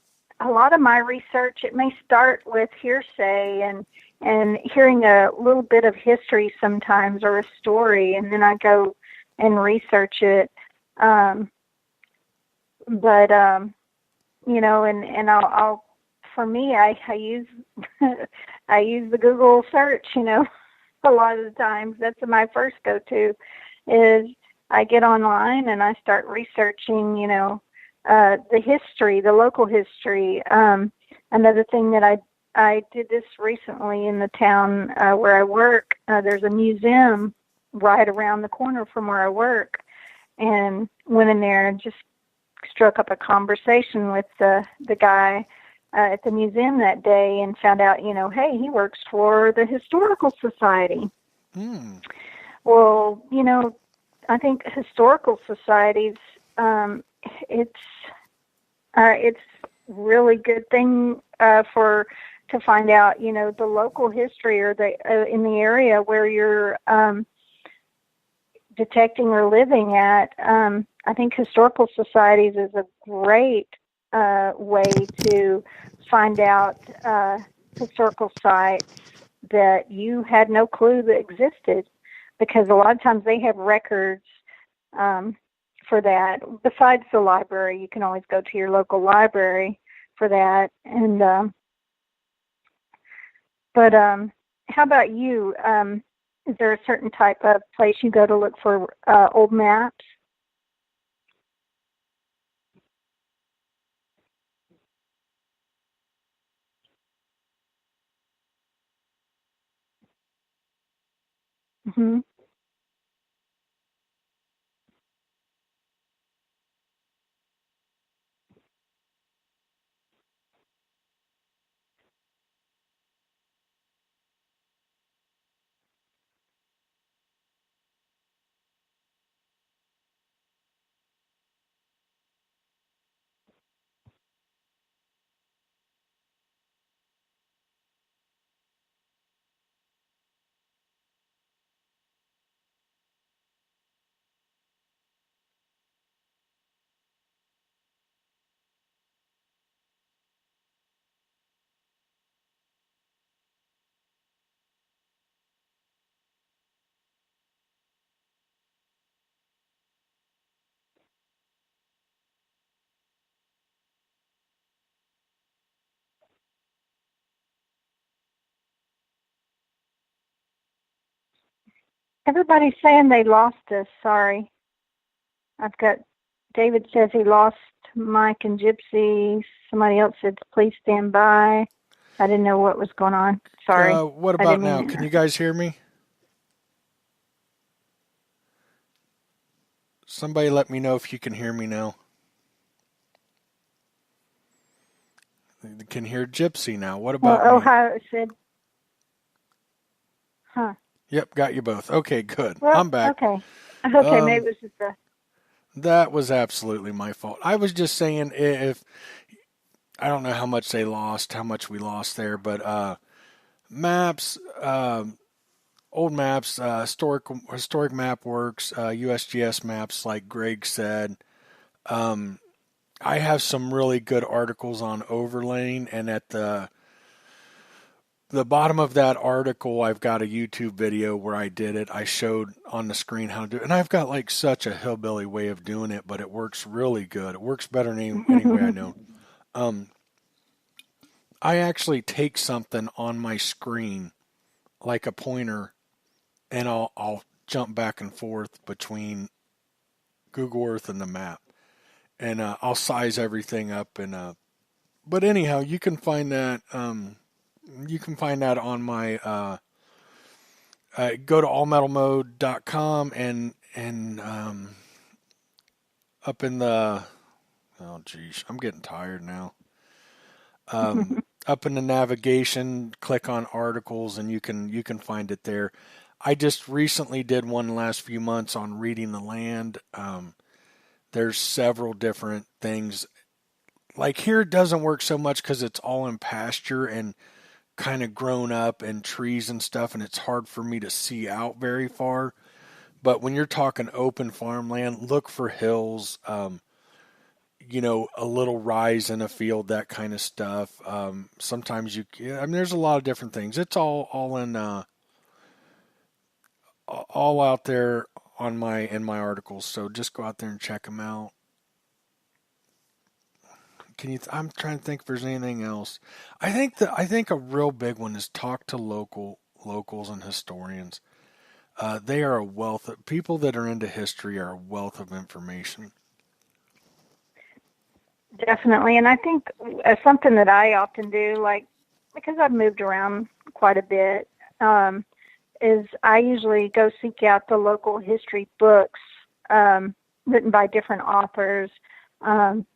a lot of my research, it may start with hearsay and hearing a little bit of history sometimes, or a story, and then I go and research it. And I'll for me, I use I use the Google search, a lot of the times. That's my first go-to is I get online and I start researching, the history, the local history. Another thing that I did this recently in the town where I work. There's a museum right around the corner from where I work, and went in there and just struck up a conversation with the guy at the museum that day, and found out, hey, he works for the Historical Society. Mm. Well, I think historical societies, it's really good thing to find out, the local history or the in the area where you're detecting or living at. I think historical societies is a great way to find out historical sites that you had no clue that existed, because a lot of times they have records for that. Besides the library, you can always go to your local library for that. And but how about you? Is there a certain type of place you go to look for old maps? Mm-hmm. Everybody's saying they lost us. Sorry. I've got David says he lost Mike and Gypsy. Somebody else said, please stand by. I didn't know what was going on. Sorry. What I about didn't now? mean Can to. you guys hear me? Somebody let me know if you can hear me now. You can hear Gypsy now. What Well, about me? Ohio said, huh. Yep, got you both. Okay, good. Well, I'm back. okay. Okay, maybe Um, it was just a. that was absolutely my fault. I was just saying if I don't know how much they lost, how much we lost there, but maps, old maps, historic map works, USGS maps, like Greg said. Um, I have some really good articles on overlaying, and at the bottom of that article, I've got a YouTube video where I did it. I showed on the screen how to do it, and I've got like such a hillbilly way of doing it, but it works really good. It works better than any way I know. Um, I actually take something on my screen like a pointer, and I'll jump back and forth between Google Earth and the map, and I'll size everything up. And but anyhow, you can find that. You can find that on my go to allmetalmode.com and up in the oh geez, I'm getting tired now. Up in the navigation, click on articles, and you can find it there. I just recently did one last few months on reading the land. There's several different things. Like here, it doesn't work so much because it's all in pasture and kind of grown up and trees and stuff, and it's hard for me to see out very far. But when you're talking open farmland, look for hills, a little rise in a field, that kind of stuff. Sometimes I mean, there's a lot of different things. It's all out there on in my articles. So just go out there and check them out. I'm trying to think if there's anything else. I think a real big one is talk to local locals and historians. They are a wealth of people that are into history are a wealth of information. Definitely. And I think something that I often do, like, because I've moved around quite a bit, is I usually go seek out the local history books written by different authors on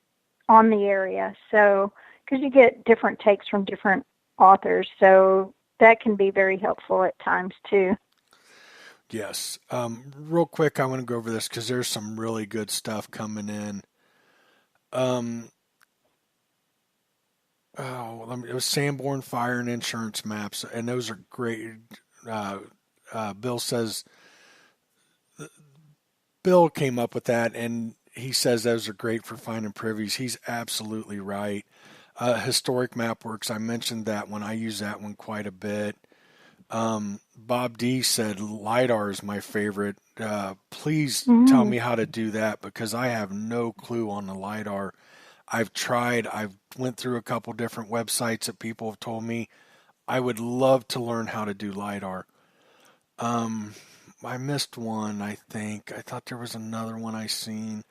the area. So, because you get different takes from different authors, so that can be very helpful at times too. Yes. Real quick, I want to go over this because there's some really good stuff coming in. It was Sanborn Fire and Insurance Maps, and those are great. Bill says Bill came up with that, and he says those are great for finding privies. He's absolutely right. Historic MapWorks, I mentioned that one. I use that one quite a bit. Bob D said LiDAR is my favorite. Please tell me how to do that because I have no clue on the LiDAR. I've tried. I've went through a couple different websites that people have told me. I would love to learn how to do LiDAR. I missed one, I think. I thought there was another one I seen.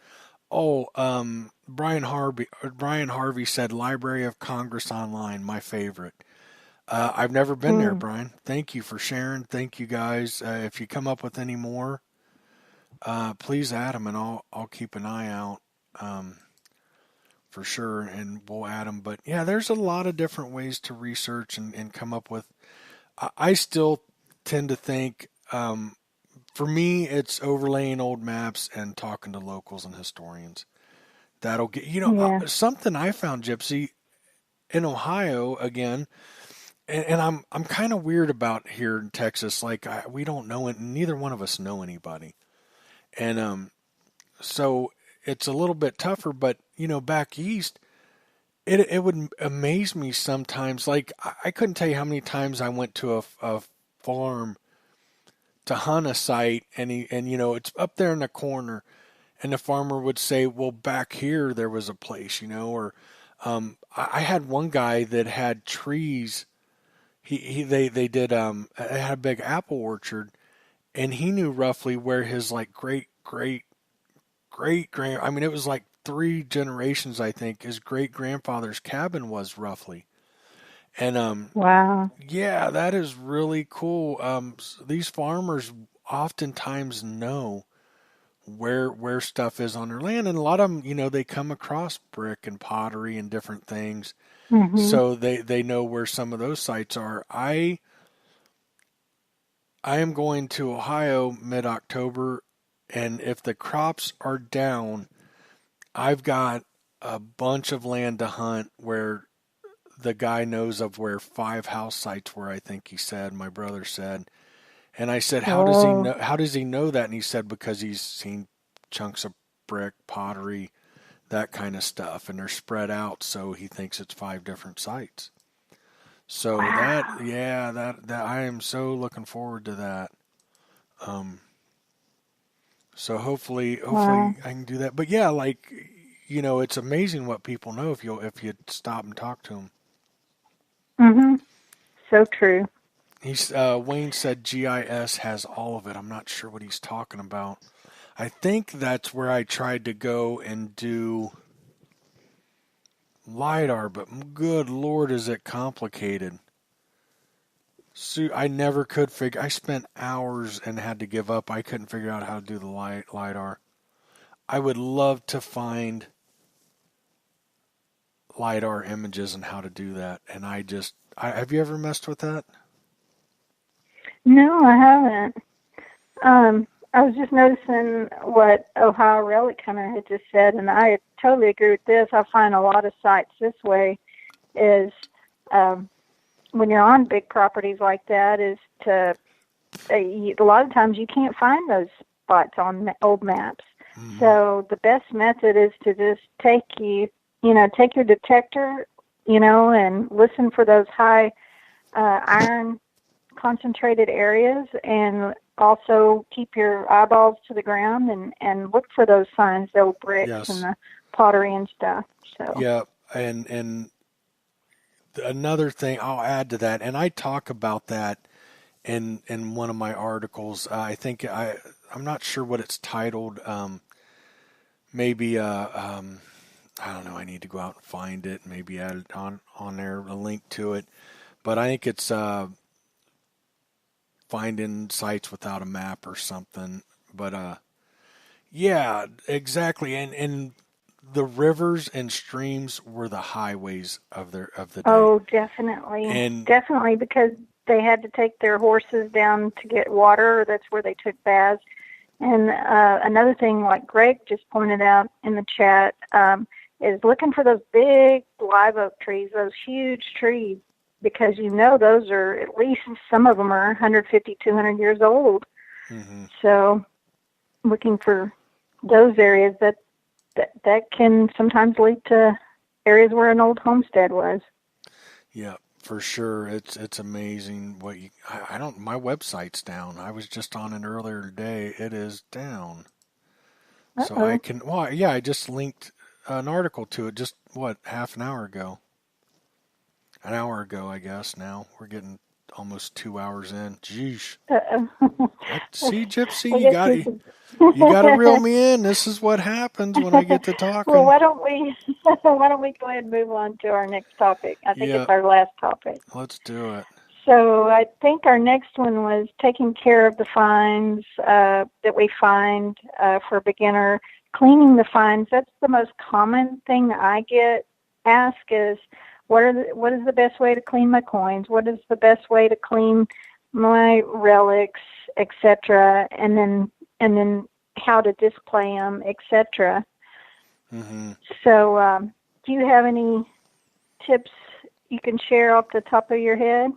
Oh, Brian Harvey said Library of Congress Online, my favorite. I've never been there, Brian. Thank you for sharing. Thank you guys. If you come up with any more, please add them, and I'll keep an eye out for sure, and we'll add them. But yeah, there's a lot of different ways to research and come up with. I still tend to think, for me, it's overlaying old maps and talking to locals and historians. That'll get something I found, Gypsy, in Ohio again. And I'm kind of weird about here in Texas. Like we don't know it. Neither one of us know anybody, and so it's a little bit tougher. But back east, it would amaze me sometimes. Like I couldn't tell you how many times I went to a farm to hunt a site, and it's up there in the corner, and the farmer would say, "Well, back here there was a place," or I had one guy that had trees. They did had a big apple orchard, and he knew roughly where his like great grand, I mean it was like 3 generations, I think, his great grandfather's cabin was roughly. And wow. yeah, that is really cool. These farmers oftentimes know where stuff is on their land, and a lot of them, they come across brick and pottery and different things. So they know where some of those sites are. I am going to Ohio mid-October, and if the crops are down, I've got a bunch of land to hunt where the guy knows of where 5 house sites were, I think he said, my brother said. And I said, how does he know that? And he said, because he's seen chunks of brick, pottery, that kind of stuff, and they're spread out, so he thinks it's 5 different sites. So that I am so looking forward to that. So hopefully I can do that. But yeah, like it's amazing what people know if you stop and talk to them. So true. Wayne said GIS has all of it. I'm not sure what he's talking about. I think that's where I tried to go and do LiDAR, but good Lord, is it complicated. So I never could figure. I spent hours and had to give up. I couldn't figure out how to do the LiDAR. I would love to find LiDAR images and how to do that. And have you ever messed with that? No, I haven't. I was just noticing what Ohio Relic kind of had just said, and I totally agree with this. I find a lot of sites this way is when you're on big properties like that is to a lot of times you can't find those spots on old maps. So the best method is to just take your detector, and listen for those high iron concentrated areas, and also keep your eyeballs to the ground and look for those signs, the old bricks and the pottery and stuff. So yeah, and another thing I'll add to that, and I talk about that in one of my articles. I'm not sure what it's titled. Maybe I don't know. I need to go out and find it. Maybe add it on there, a link to it. But I think it's finding sites without a map or something. But yeah, exactly. And the rivers and streams were the highways of the day. Oh, definitely. And definitely, because they had to take their horses down to get water. That's where they took baths. And another thing, like Greg just pointed out in the chat, is looking for those big live oak trees, those huge trees, because those are, at least some of them are 150, 200 years old. Mm-hmm. So looking for those areas that can sometimes lead to areas where an old homestead was. Yeah, for sure. It's amazing what I don't, my website's down. I was just on it earlier today. It is down. So I just linked an article to it just, half an hour ago. An hour ago, I guess now. We're getting almost 2 hours in. Jeez. See, Gypsy, you got to reel me in. This is what happens when I get to talking. Well, why don't we go ahead and move on to our next topic? I think it's our last topic. Let's do it. So I think our next one was taking care of the finds that we find for a beginner. Cleaning the finds, that's the most common thing I get asked is, what is the best way to clean my coins? What is the best way to clean my relics, etc.? And then how to display them, etc. Mm-hmm. So, do you have any tips you can share off the top of your head?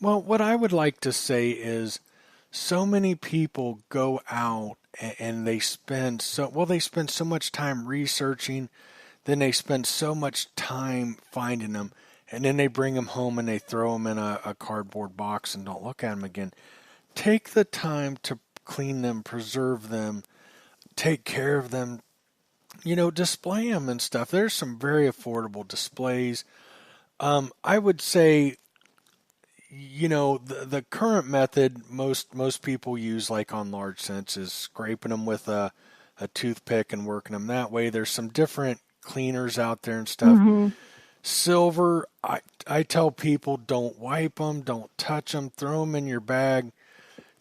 Well, what I would like to say is, so many people go out and they spend so much time researching, then they spend so much time finding them, and then they bring them home and they throw them in a cardboard box and don't look at them again. Take the time to clean them, preserve them, take care of them, display them and stuff. There's some very affordable displays. I would say, the current method most people use, like on large scents, is scraping them with a toothpick and working them that way. There's some different cleaners out there and stuff. Mm-hmm. Silver, I tell people, don't wipe them, don't touch them, throw them in your bag,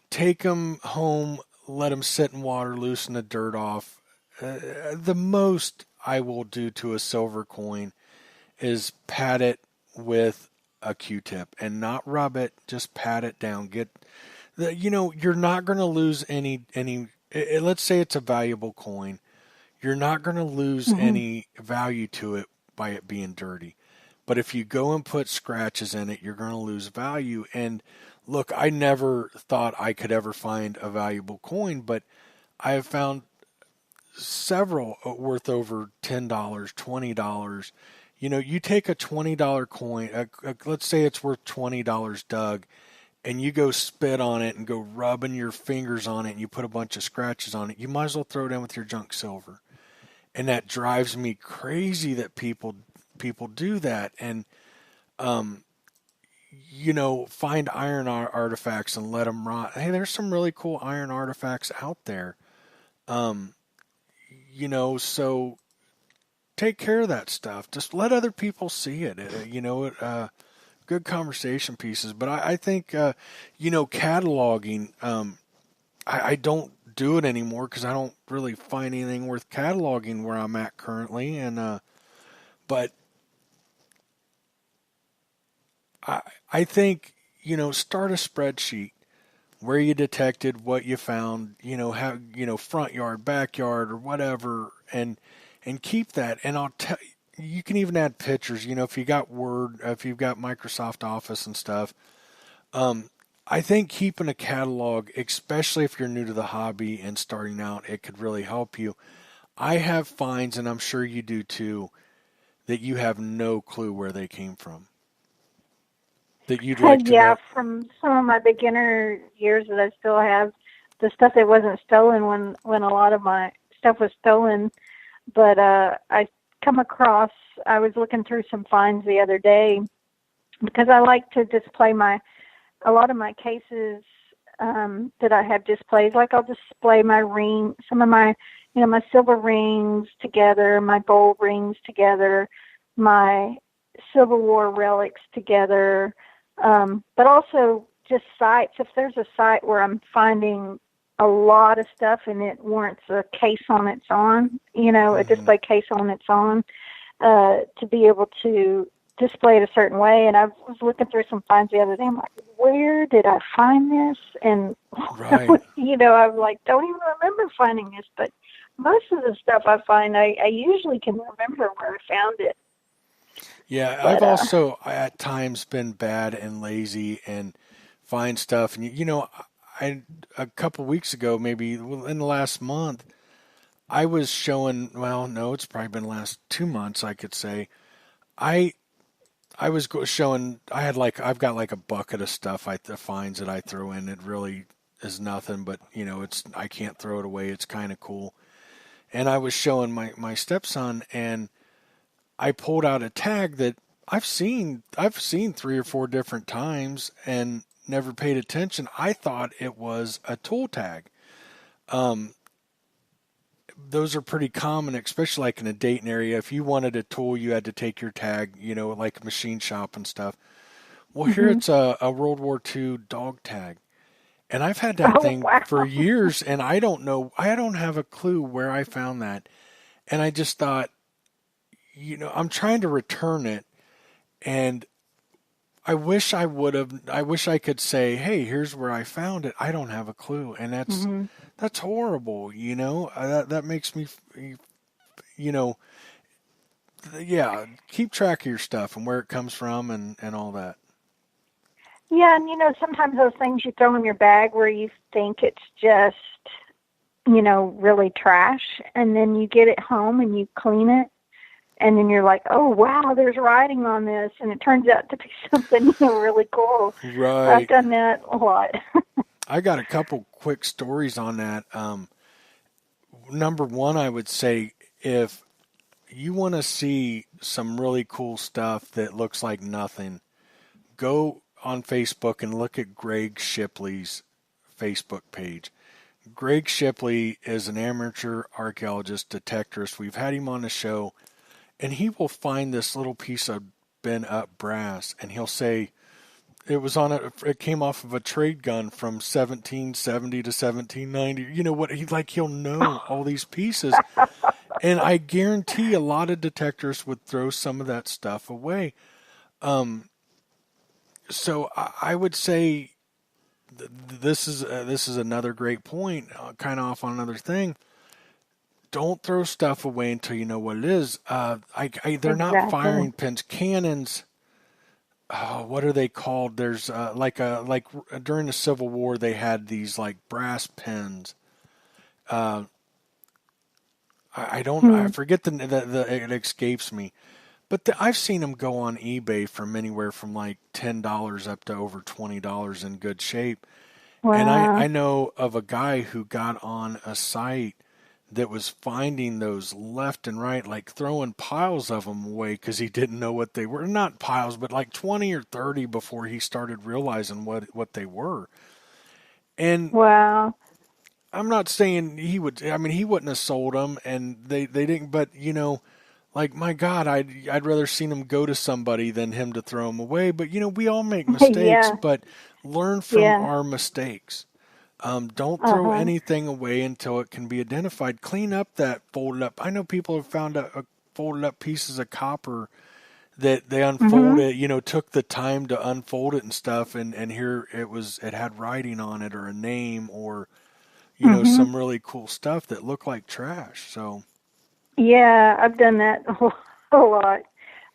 take them home, let them sit in water, loosen the dirt off. The most I will do to a silver coin is pat it with a Q-tip and not rub it, just pat it down. You're not going to lose any, let's say it's a valuable coin. You're not going to lose any value to it by it being dirty. But if you go and put scratches in it, you're going to lose value. And look, I never thought I could ever find a valuable coin, but I have found several worth over $10, $20. You take a $20 coin, let's say it's worth $20, Doug, and you go spit on it and go rubbing your fingers on it and you put a bunch of scratches on it, you might as well throw it in with your junk silver. And that drives me crazy that people do that. And, find iron artifacts and let them rot. Hey, there's some really cool iron artifacts out there. So take care of that stuff. Just let other people see it. Good conversation pieces. But I think, cataloging, I don't do it anymore because I don't really find anything worth cataloging where I'm at currently. And, but I think, start a spreadsheet where you detected, what you found, how, front yard, backyard, or whatever, and keep that. And I'll tell you can even add pictures, if you got Word, if you've got Microsoft Office and stuff. I think keeping a catalog, especially if you're new to the hobby and starting out, it could really help you. I have finds, and I'm sure you do too, that you have no clue where they came from. That you'd like to know. From some of my beginner years that I still have, the stuff that wasn't stolen when a lot of my stuff was stolen. But I was looking through some finds the other day because I like to display my a lot of my cases that I have displays, like I'll display my ring, some of my, my silver rings together, my gold rings together, my Civil War relics together, but also just sites. If there's a site where I'm finding a lot of stuff and it warrants a case on its own, a display case on its own, to be able to display it a certain way. And I was looking through some finds the other day. I'm like, where did I find this? And, right. I'm like, don't even remember finding this. But most of the stuff I find, I usually can remember where I found it. Yeah, but, I've also at times been bad and lazy and find stuff. And, a couple weeks ago, maybe in the last month, I was showing, no, it's probably been the last 2 months, I could say. I was showing, I've got like a bucket of stuff, the finds that I throw in. It really is nothing, but, I can't throw it away. It's kind of cool. And I was showing my stepson, and I pulled out a tag that I've seen 3 or 4 different times and never paid attention. I thought it was a tool tag. Those are pretty common, especially like in a Dayton area. If you wanted a tool, you had to take your tag, like a machine shop and stuff. Well, here it's a World War II dog tag. And I've had that thing for years, and I don't have a clue where I found that. And I just thought, I'm trying to return it, and I wish I could say, hey, here's where I found it. I don't have a clue. And that's horrible. That makes me, yeah, keep track of your stuff and where it comes from and all that. Yeah. And, sometimes those things you throw in your bag where you think it's just, really trash. And then you get it home and you clean it. And then you're like, oh, wow, there's writing on this. And it turns out to be something really cool. Right. I've done that a lot. I got a couple quick stories on that. Number one, I would say if you want to see some really cool stuff that looks like nothing, go on Facebook and look at Greg Shipley's Facebook page. Greg Shipley is an amateur archaeologist, detectorist. We've had him on the show. And he will find this little piece of bent up brass, and he'll say it came off of a trade gun from 1770 to 1790. He'll know all these pieces. And I guarantee a lot of detectors would throw some of that stuff away. So I would say this is another great point, kind of off on another thing. Don't throw stuff away until you know what it is. They're not firing pins, cannons. Oh, what are they called? There's like during the Civil War they had these like brass pins. I forget it escapes me, but I've seen them go on eBay from anywhere from like $10 up to over $20 in good shape. Wow. And I know of a guy who got on a site that was finding those left and right, like throwing piles of them away because he didn't know what they were. Not piles, but like 20 or 30 before he started realizing what they were. And wow, I'm not saying he would. I mean, he wouldn't have sold them, and they didn't. But like my God, I'd rather seen him go to somebody than him to throw them away. But we all make mistakes, yeah. But learn from our mistakes. Don't throw anything away until it can be identified. Clean up that folded up. I know people have found a folded up pieces of copper that they unfolded, took the time to unfold it and stuff. And here it had writing on it or a name or, some really cool stuff that looked like trash. So. Yeah, I've done that a lot.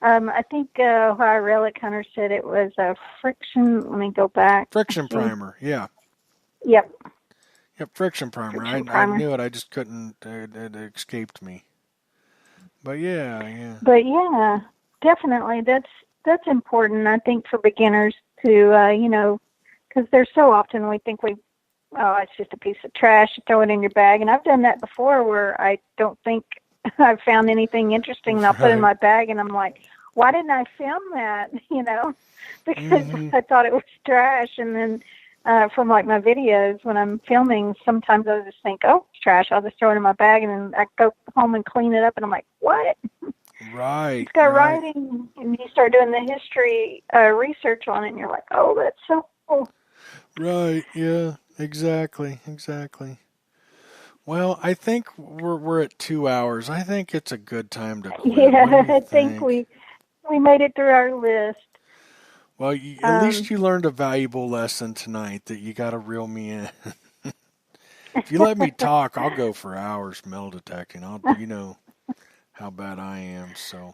I think our relic hunter said it was a friction. Let me go back. Friction primer. Yeah. Yep, friction primer. I knew it. I just couldn't. It escaped me. But yeah. But yeah, definitely. That's important. I think for beginners to, because there's so often we think it's just a piece of trash. You throw it in your bag, and I've done that before where I don't think I've found anything interesting, and I'll put it in my bag, and I'm like, why didn't I film that? Because I thought it was trash. And then from like my videos, when I'm filming, sometimes I just think, oh, it's trash. I'll just throw it in my bag, and then I go home and clean it up, and I'm like, what? Right. It's got writing, and you start doing the history research on it, and you're like, oh, that's so cool. Right. Yeah. Exactly. Well, I think we're at 2 hours. I think it's a good time to quit. Yeah, I think we made it through our list. Well, at least you learned a valuable lesson tonight that you got to reel me in. If you let me talk, I'll go for hours metal detecting. You know how bad I am. So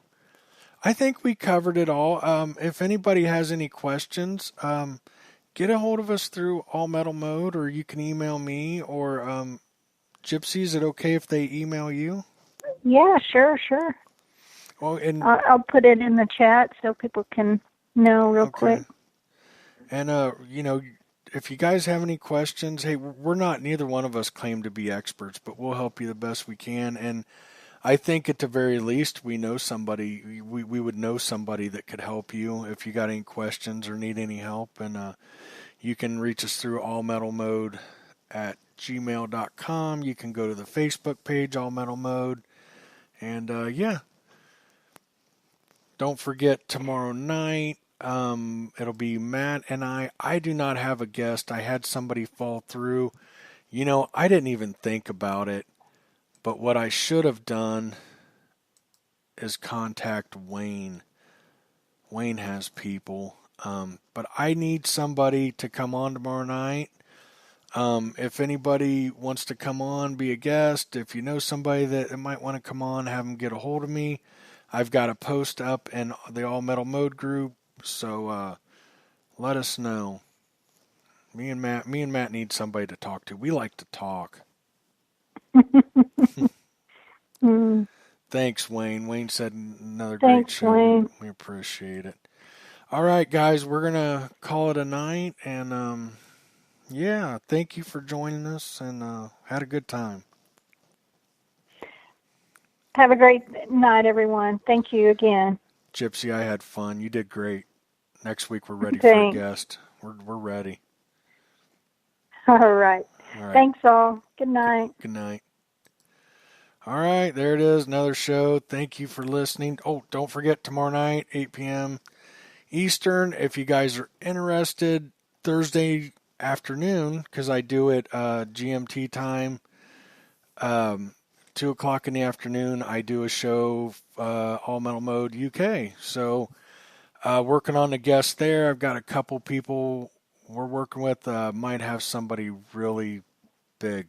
I think we covered it all. If anybody has any questions, get a hold of us through All Metal Mode, or you can email me, or Gypsy, is it okay if they email you? Yeah, sure. Well, and I'll put it in the chat so people can know real quick. And if you guys have any questions, hey, neither one of us claim to be experts, but we'll help you the best we can. And I think at the very least, we know somebody. We would know somebody that could help you if you got any questions or need any help. And you can reach us through allmetalmode@gmail.com. You can go to the Facebook page, All Metal Mode. And don't forget tomorrow night. It'll be Matt and I. I do not have a guest. I had somebody fall through. I didn't even think about it. But what I should have done is contact Wayne. Wayne has people. But I need somebody to come on tomorrow night. If anybody wants to come on, be a guest. If you know somebody that might want to come on, have them get a hold of me. I've got a post up in the All Metal Mode group. So let us know. Me and Matt need somebody to talk to. We like to talk. Thanks, Wayne. Wayne said another great show. Wayne. We appreciate it. All right, guys, we're going to call it a night. And, thank you for joining us, and had a good time. Have a great night, everyone. Thank you again. Gypsy, I had fun. You did great. Next week, we're ready for a guest. We're ready. All right. Thanks, all. Good night. Good night. All right, there it is, another show. Thank you for listening. Oh, don't forget, tomorrow night, 8 p.m. Eastern, if you guys are interested, Thursday afternoon, because I do it GMT time, 2 o'clock in the afternoon, I do a show, All Metal Mode UK. So, working on the guests there. I've got a couple people we're working with. Might have somebody really big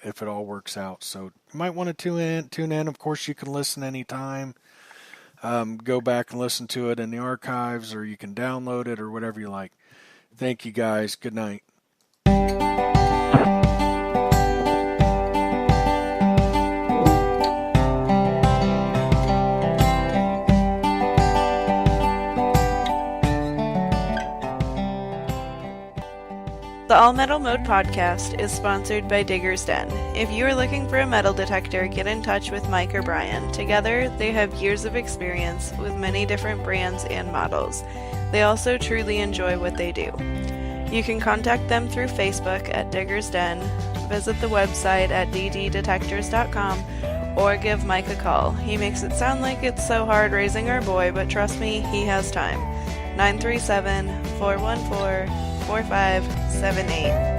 if it all works out. So you might want to tune in. Of course, you can listen anytime. Go back and listen to it in the archives, or you can download it, or whatever you like. Thank you, guys. Good night. The All Metal Mode podcast is sponsored by Digger's Den. If you are looking for a metal detector, get in touch with Mike or Brian. Together, they have years of experience with many different brands and models. They also truly enjoy what they do. You can contact them through Facebook at Digger's Den, visit the website at dddetectors.com, or give Mike a call. He makes it sound like it's so hard raising our boy, but trust me, he has time. 937-414-4578.